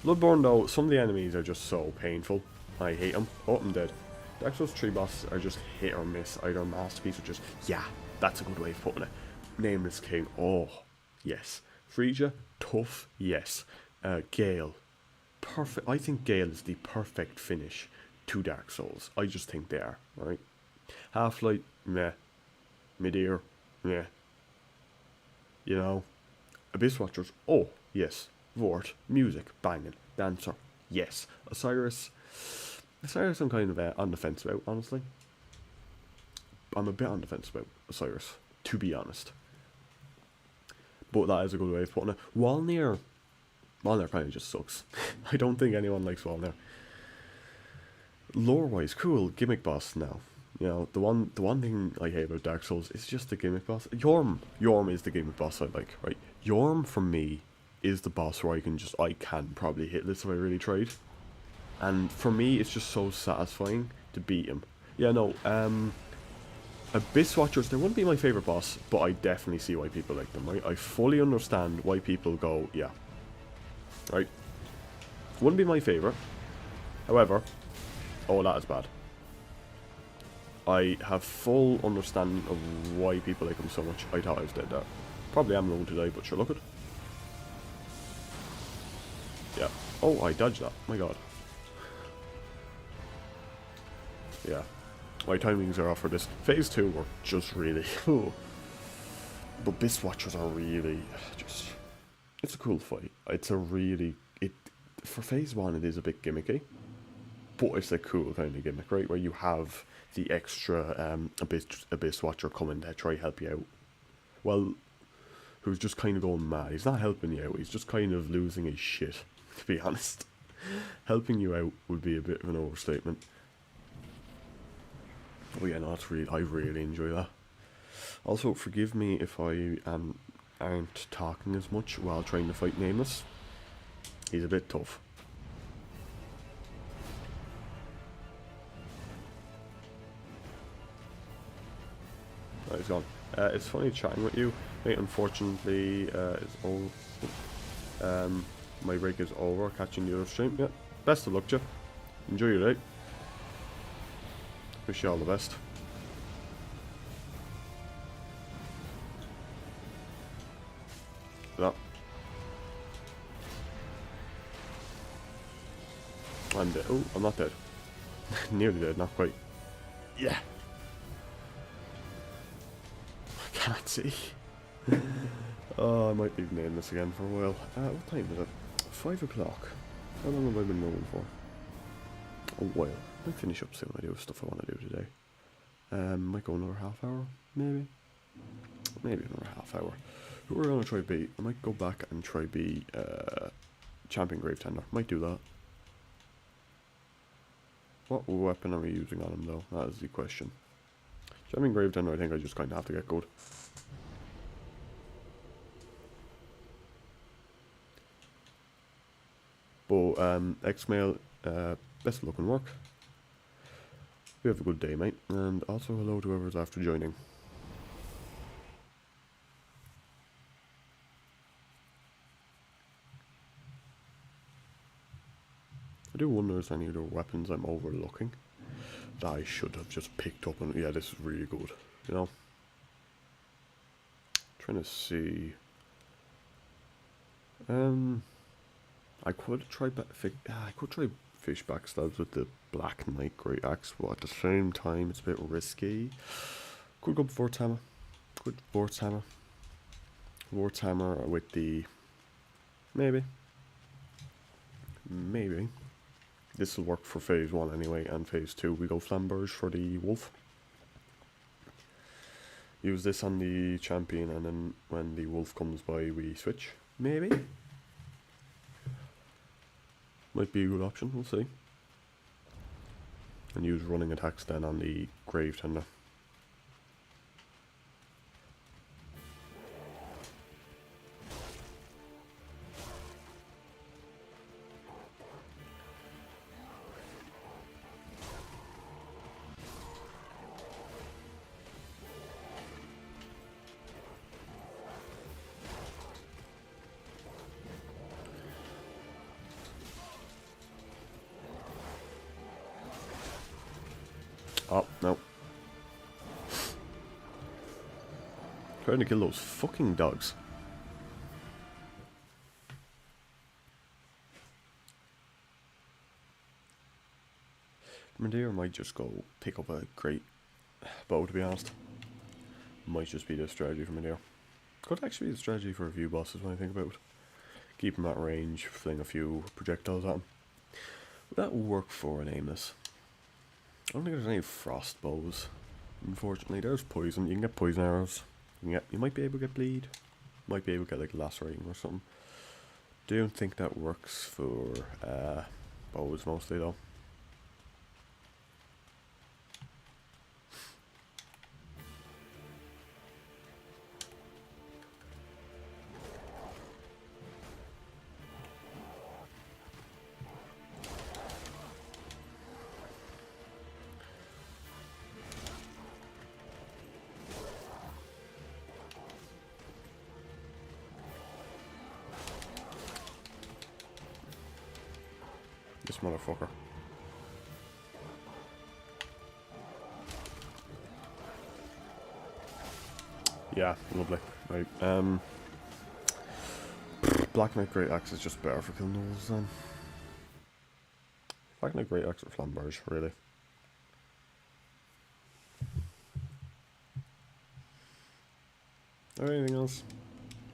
Bloodborne though, some of the enemies are just so painful. I hate them. Oh, I'm dead. Dark Souls 3 bosses are just hit or miss. Either masterpiece or just, yeah, that's a good way of putting it. Nameless King, oh, yes. Frisia, tough, yes. Gale, perfect. I think Gale is the perfect finish to Dark Souls. I just think they are, right? Half-Light, meh. Midir, meh. You know? Abyss Watchers, oh, yes. Vort, music, banging. Dancer, yes. Osiris, I'm kind of on the fence about, honestly. I'm a bit on the fence about Osiris, to be honest. But that is a good way of putting it. Walnir kind of just sucks. I don't think anyone likes Walnir. Lore-wise, cool, gimmick boss now. You know, the one thing I hate about Dark Souls is just the gimmick boss. Yorm is the gimmick boss I like, right? Yorm, for me, is the boss where I can probably hit this if I really tried. And for me, it's just so satisfying to beat him. Yeah, no, Abyss Watchers, they wouldn't be my favourite boss, but I definitely see why people like them, right? I fully understand why people go, yeah. Right? Wouldn't be my favourite. However, oh, that is bad. I have full understanding of why people like him so much. I thought I was dead there. Probably am going to die, but sure, look at it. Yeah. Oh, I dodged that. My god. Yeah. My timings are off for this. Phase 2 were just really... But Abyss Watchers are really... just... It's a cool fight. It's a really... For Phase 1 it is a bit gimmicky. But it's a cool kind of gimmick, right? Where you have the extra Abyss Watcher coming to try help you out. Well, who's just kind of going mad. He's not helping you out, he's just kind of losing his shit, to be honest. Helping you out would be a bit of an overstatement. Oh yeah, no, I really enjoy that. Also, forgive me if I aren't talking as much while trying to fight Nameless. He's a bit tough. Right, he's gone. It's funny chatting with you. Mate, unfortunately, it's all. My rig is over. Catching the other stream. Yeah. Best of luck, Jeff. Enjoy your day. Wish you all the best. No. I'm dead. Oh, I'm not dead. Nearly dead, not quite. Yeah. I can't see. Oh, I might be named this again for a while. What time is it? 5 o'clock. How long have I been rolling for? A while. I'll finish up soon. I do stuff I want to do today. Might go another half hour, maybe. Maybe another half hour. Who we're gonna try beat? I might go back and try be Champion Gravetender. Might do that. What weapon are we using on him though? That is the question. Champion Gravetender, I think I just kind of have to get good. But Xmail, best of luck and work. You have a good day, mate, and also hello to whoever's after joining. I do wonder if any other weapons I'm overlooking that I should have just picked up, and yeah, this is really good, you know. Trying to see. I could try fish backstabs with the Black Knight Great Axe, but at the same time it's a bit risky. Could go Vortex Hammer. Good Vortex Hammer. Vortex Hammer with the maybe. This will work for phase 1 anyway, and phase 2 we go Flamberge for the wolf. Use this on the champion, and then when the wolf comes by we switch. Maybe. Might be a good option, we'll see. And use running attacks then on the Gravetender. Oh, no. Trying to kill those fucking dogs. Medea might just go pick up a great bow, to be honest. Might just be the strategy for Medea. Could actually be the strategy for a few bosses when I think about it. Keep him at range, fling a few projectiles at him. Would that work for an aimless? I don't think there's any frost bows. Unfortunately, there's poison. You can get poison arrows. You might be able to get bleed. Might be able to get like lacerating or something. Don't think that works for bows mostly though. This motherfucker. Yeah, lovely. Right, Black Knight Great Axe is just better for killing those then. Black Knight Great Axe or Flamberge, really. Or anything else?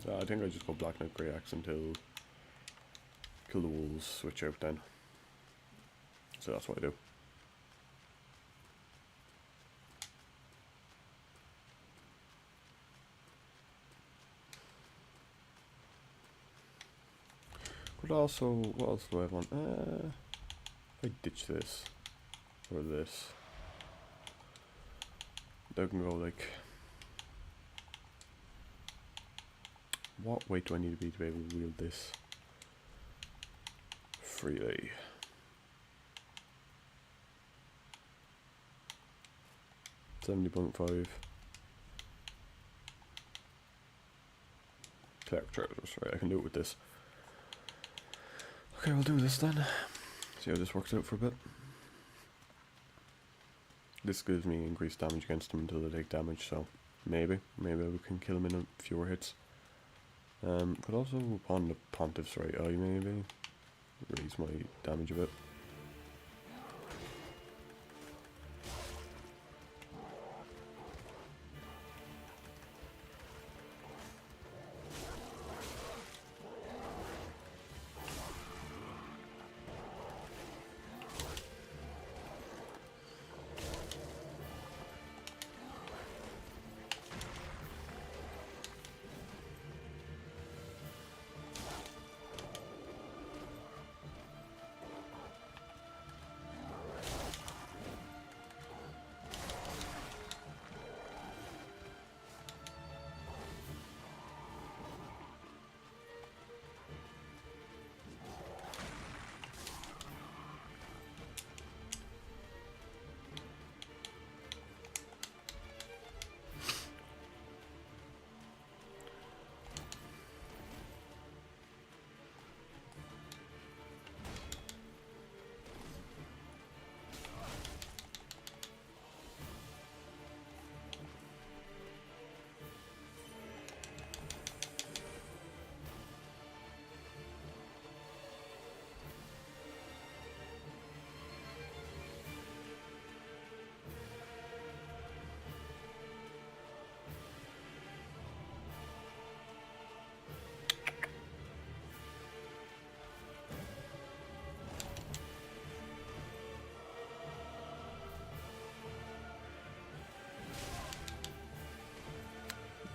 I think I just go Black Knight Great Axe until kill the wolves, switch out then. So that's what I do. But also, what else do I have on? If I ditch this or this, I can go like. What weight do I need to be able to wield this freely? $70.5. Cleric trousers, right? I can do it with this. Okay, we'll do this then. See how this works out for a bit. This gives me increased damage against them until they take damage, so maybe we can kill them in a fewer hits. Could also upon the Pontiff's right eye maybe raise my damage a bit.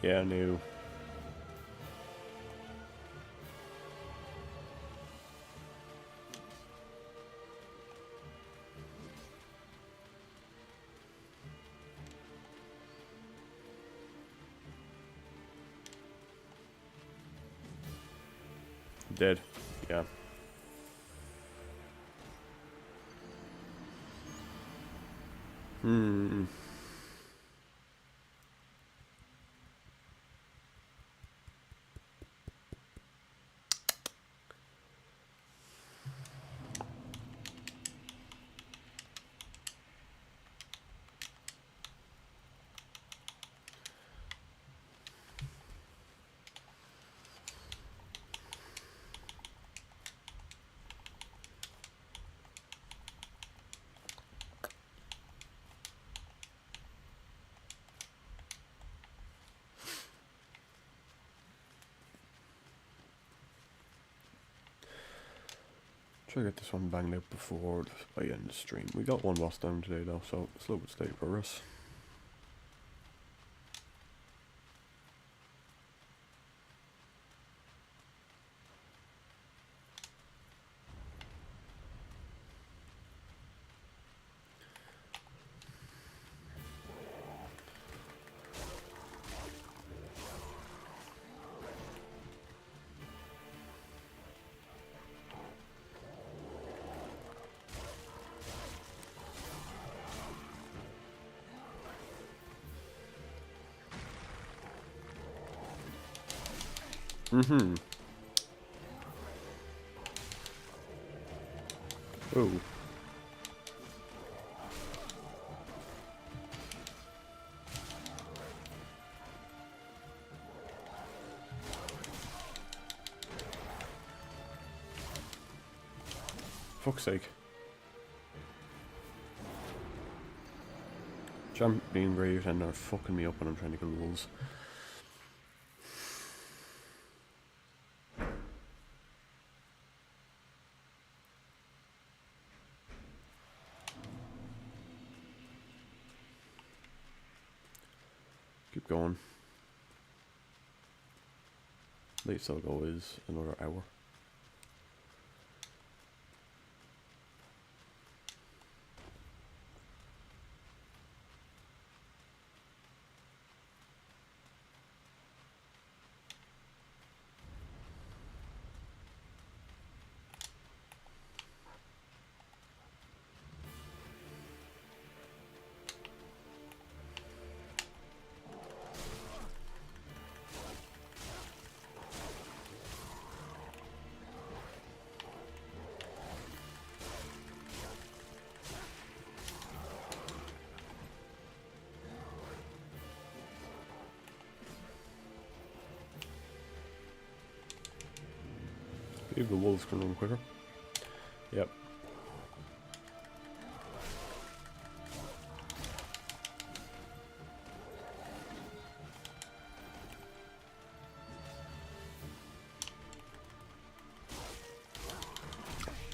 Yeah, no. Dead. Yeah. try to get this one banged out before I end the stream. We got one boss down today though, so slow but steady progress. Mm-hmm. Oh. Fuck's sake. Jump being brave and they're fucking me up when I'm trying to kill the wolves. Keep going. Late cell go is another hour. Maybe the wolves can run quicker. Yep.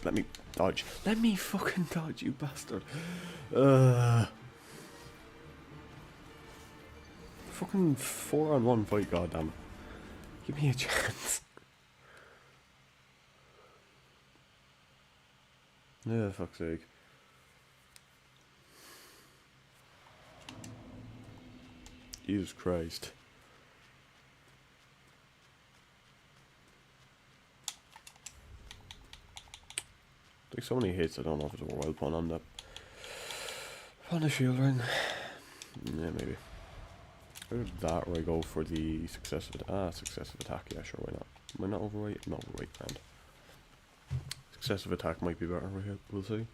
Let me dodge. Let me fucking dodge, you bastard. Fucking 4-on-1 fight, goddamn. Give me a chance. Yeah, fuck's sake. Jesus Christ. Like so many hits, I don't know if it's a wild pun on the shield ring. Yeah, maybe. Either that or I go for the successive attack, yeah sure, why not? Am I not overweight? No, overweight, grand. Successive attack might be better, we'll see.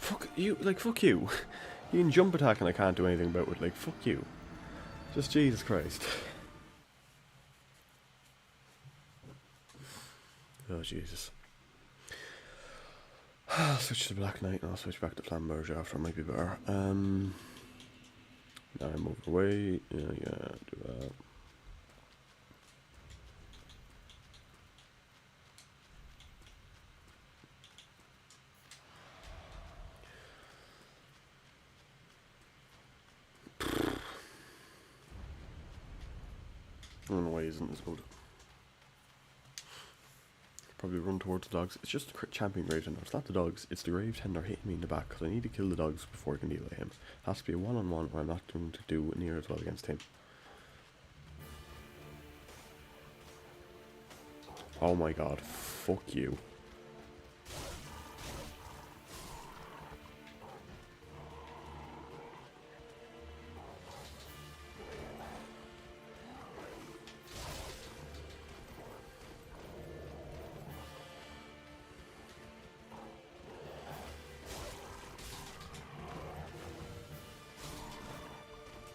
Fuck you, like fuck you. You can jump attack and I can't do anything about it, like fuck you. Just Jesus Christ. Oh Jesus. I'll switch to Black Knight and I'll switch back to Flamberge after, it might be better. Now I move away, yeah, do that. I don't know why he isn't as good. Probably run towards the dogs. It's just the champion Gravetender. It's not the dogs, it's the Gravetender hitting me in the back because I need to kill the dogs before I can deal with him. It has to be a one-on-one or I'm not going to do near as well against him. Oh my god, fuck you.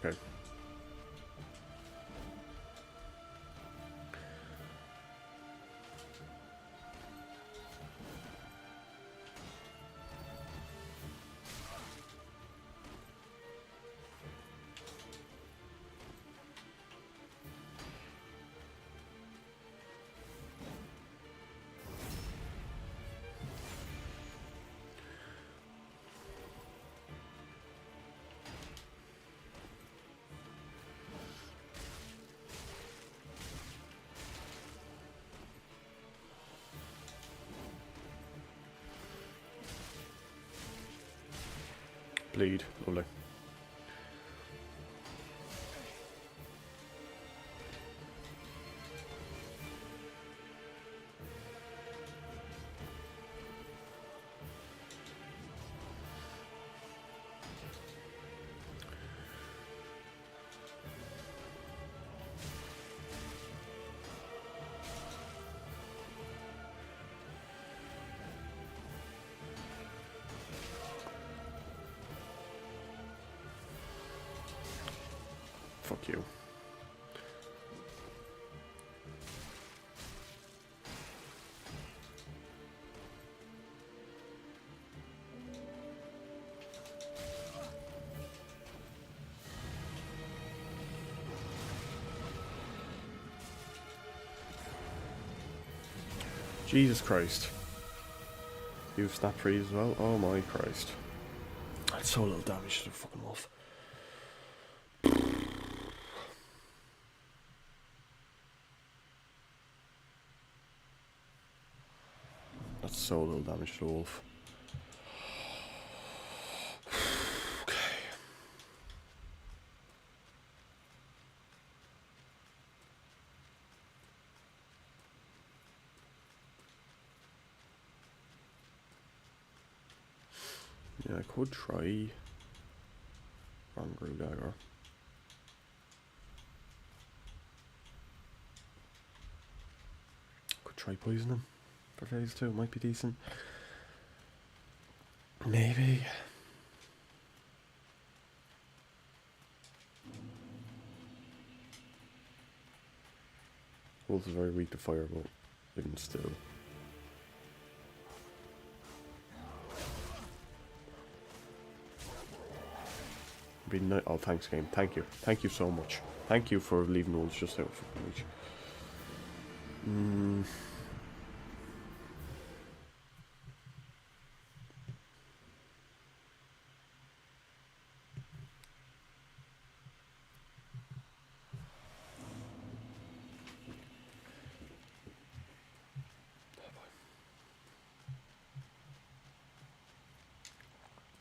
Okay. Bleed. Lovely. Fuck you. Jesus Christ. You've snap freeze as well? Oh my Christ. That's so little damage to the fucking wolf. That's so little damage to the wolf. Okay. Yeah, I could try Rongroo Dagger. Could try poison him for phase 2, might be decent. Maybe. Wolf is very weak to fire, but even still. Oh, thanks, game. Thank you. Thank you so much. Thank you for leaving the wolves just out of fucking reach.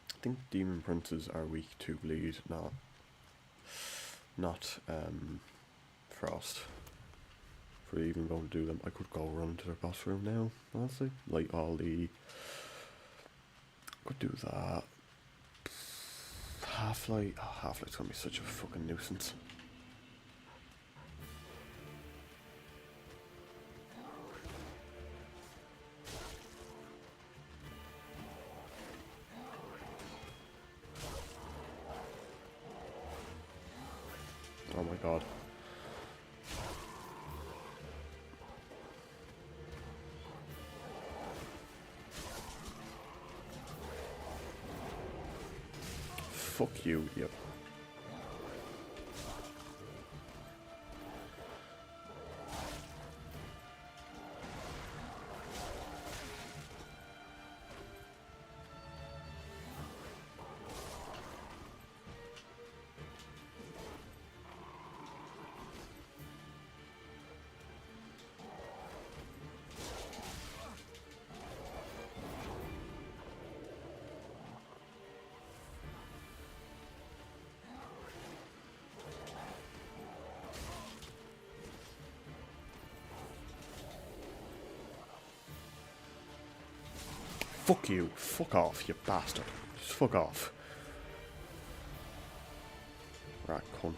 I think demon princes are weak to bleed, not frost. For even going to do them, I could go run to their boss room now, honestly. Like all the... Could do that. Half-light. Oh, Half-light's gonna be such a fucking nuisance. Oh my god. Fuck you, yep. Fuck you. Fuck off, you bastard. Just fuck off. Rat cunt.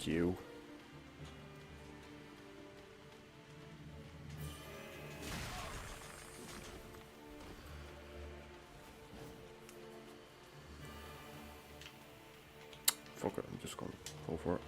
Fuck you. Fuck it, I'm just gonna go for it.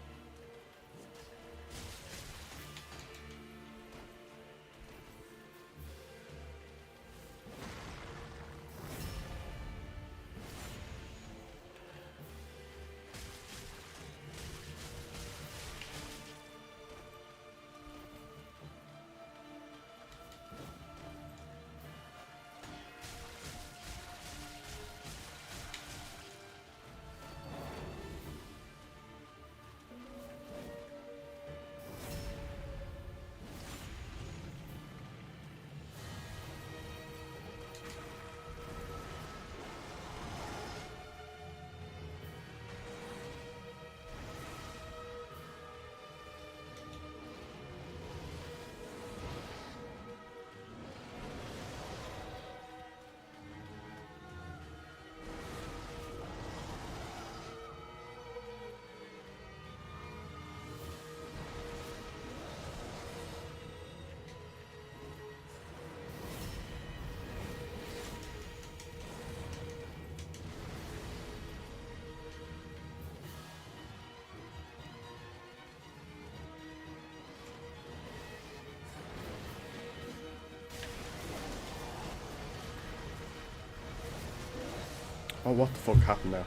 Oh, what the fuck happened there?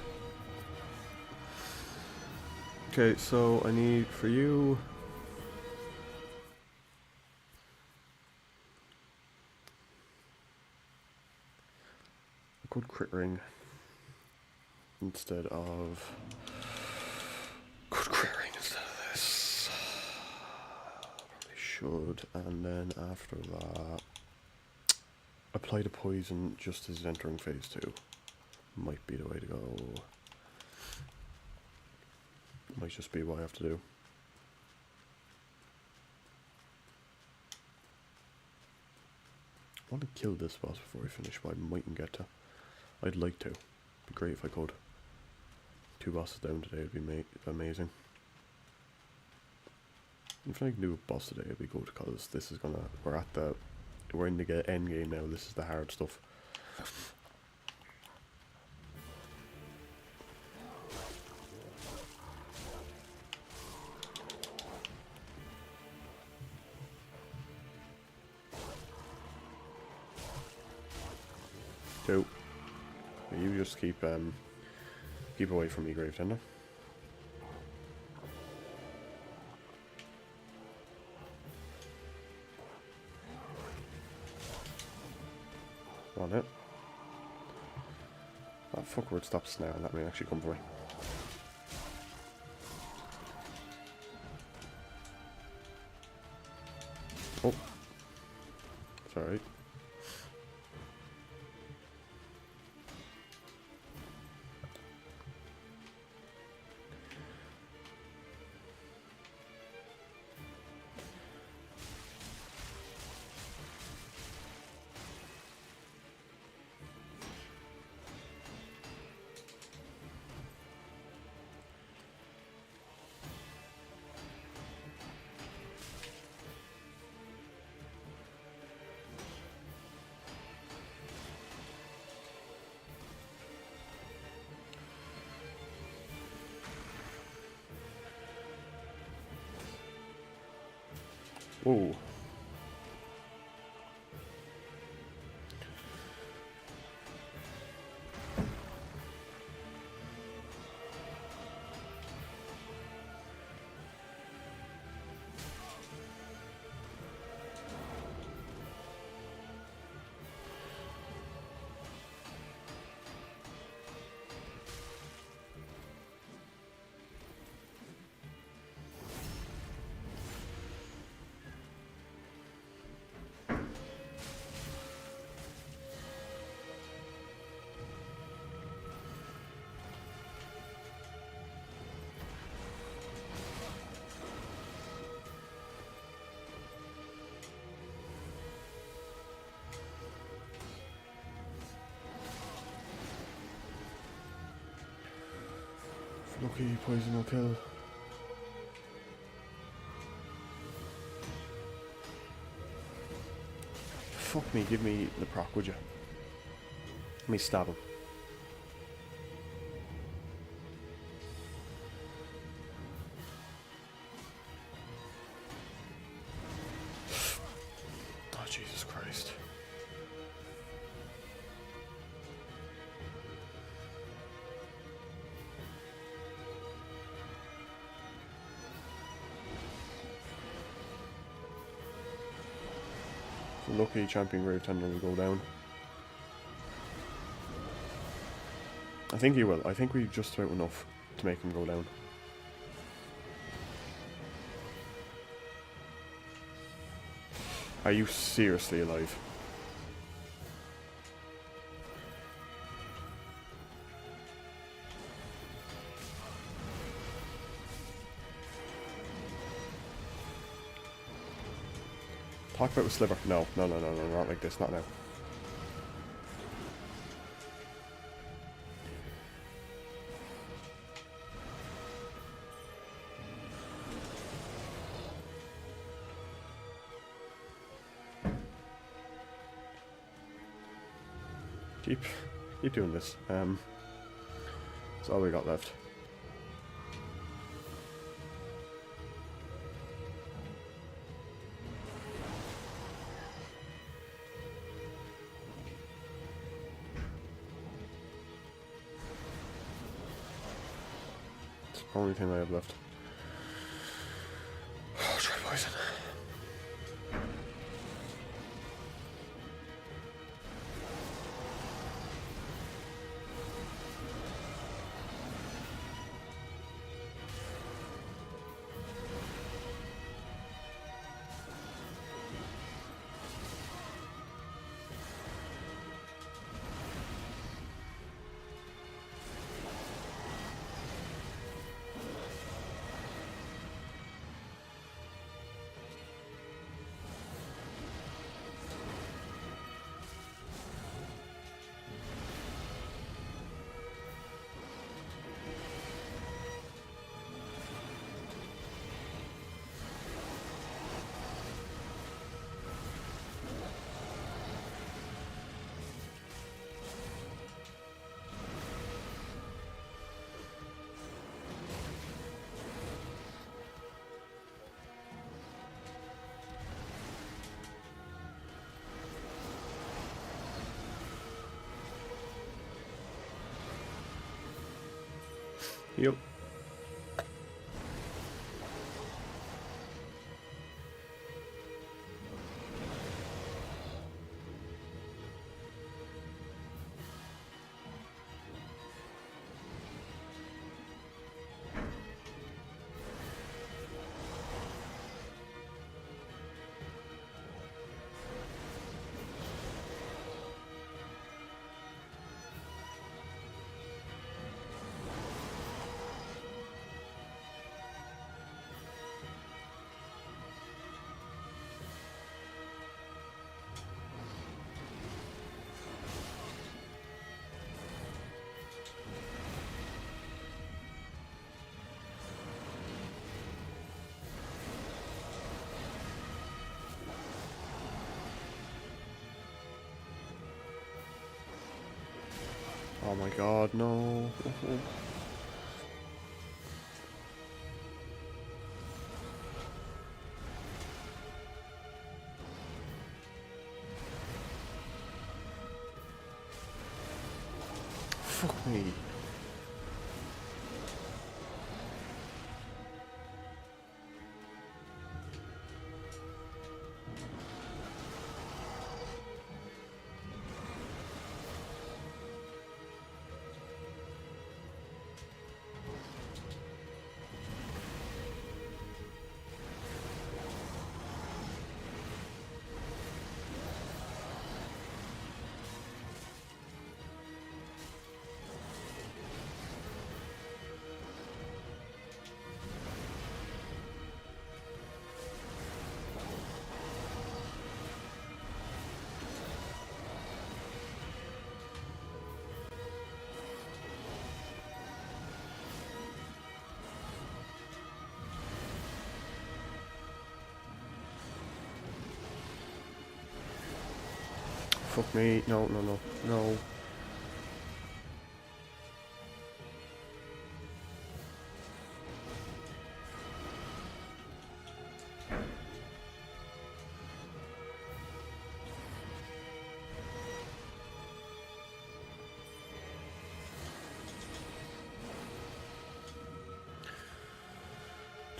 Okay, so I need for you... a good crit ring instead of... good crit ring instead of this. Probably should, and then after that... apply the poison just as entering phase 2. Might be the way to go. Might just be what I have to do. I want to kill this boss before I finish, but I mightn't get to. I'd like to. It'd be great if I could. 2 bosses down today would be amazing. If I can do a boss today, it'd be good, because this is gonna... we're in the end game now. This is the hard stuff. So, you just keep away from me, Gravetender. On it. That fuckward stops now, and that may actually come for me. Oh. Sorry. Whoa. Lucky poison will kill. fuck me, give me the proc, would you? Let me stab him. Oh, Jesus Christ. So lucky Champion Grave Tender will go down. I think he will. I think we've just about enough to make him go down. Are you seriously alive? Talk about with Sliver. No, no, no, no, no, not like this, not now. Keep doing this. That's all we got left. It's the only thing I have left. Oh, try poison. Yep. Oh my god, no. Fuck me. fuck me. No, no, no, no.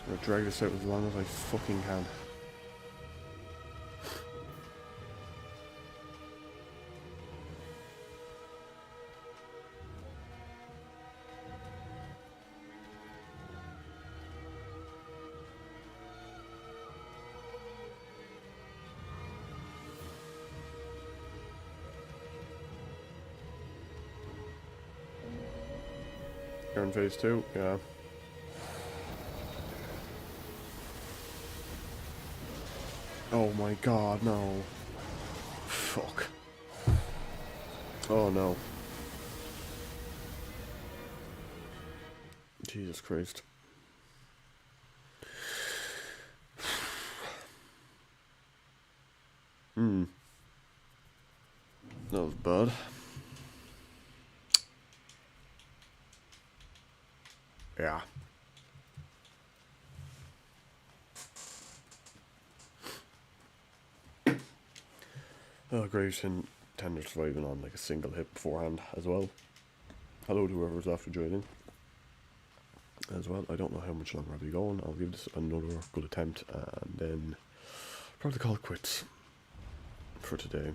I'm gonna drag this out as long as I fucking can. You're in phase 2, yeah. Oh my god, no. Fuck. Oh no. Jesus Christ. That was bad. Yeah. Oh, Graves and Tender surviving on like a single hit beforehand as well. Hello to whoever's after joining as well. I don't know how much longer I'll be going. I'll give this another good attempt and then probably call it quits for today.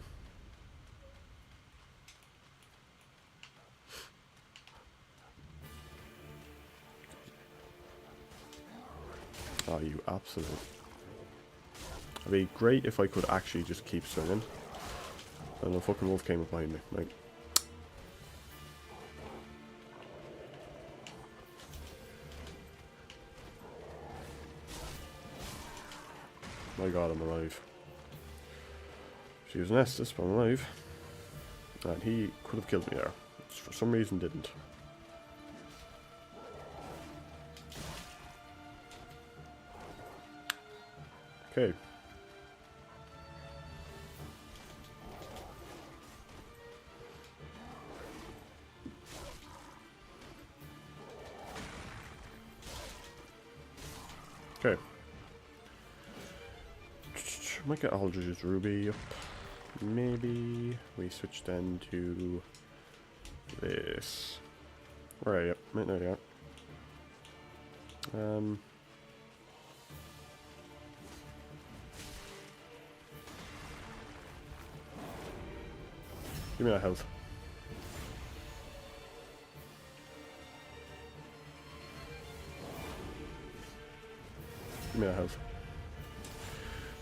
Oh, you absolute. It'd be great if I could actually just keep swinging. And the fucking wolf came up behind me. Like, my god, I'm alive. She was an Estus, but I'm alive. And he could have killed me there. Just for some reason didn't. Okay. Okay. Might get Aldridge's Ruby up. Maybe we switch then to this. Where are you? Right, there you are. Give me that health. Give me that health.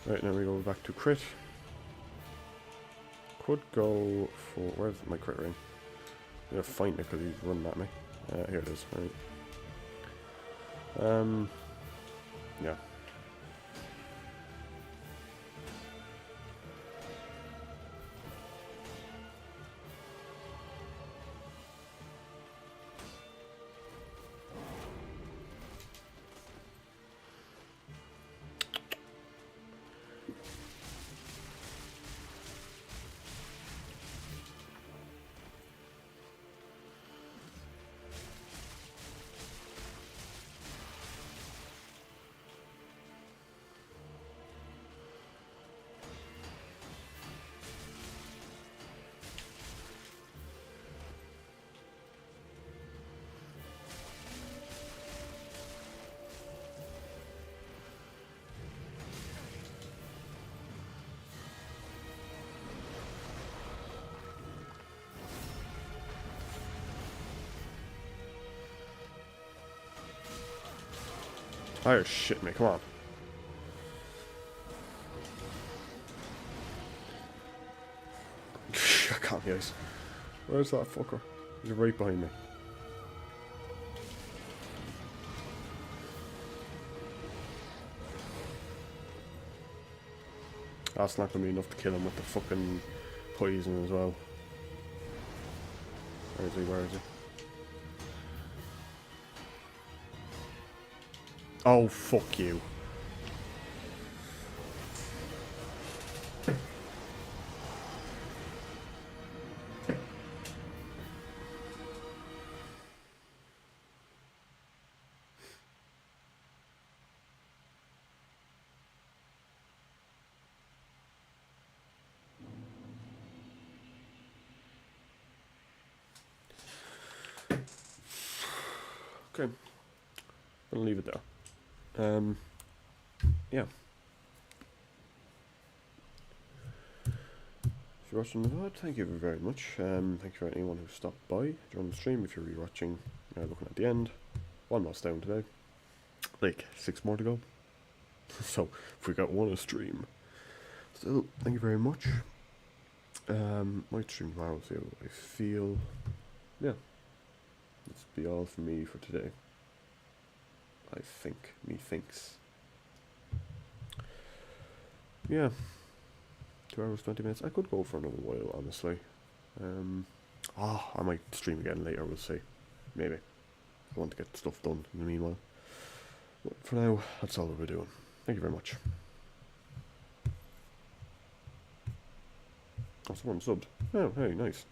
Right, now we go back to crit. Could go for... Where's my crit ring? I'm gonna find it because he's running at me. Here it is, right. Yeah. Oh shit me, come on. I can't be ice. Where's that fucker? He's right behind me. That's not gonna be enough to kill him with the fucking poison as well. Where is he? Where is he? Oh, fuck you. Okay. I'll leave it there. Yeah. If you're watching the VOD, thank you very much. Thank you for anyone who stopped by during the stream. If you're rewatching, looking at the end, one more down today. Like 6 more to go. So if we got one a stream, still thank you very much. Might stream tomorrow. See how I feel. Yeah, this will be all for me for today. I think. Methinks. Yeah. 2 hours 20 minutes. I could go for another while, honestly. I might stream again later. We'll see. Maybe. I want to get stuff done in the meanwhile. But for now, that's all we're doing. Thank you very much. Oh, someone subbed. Oh, hey, nice.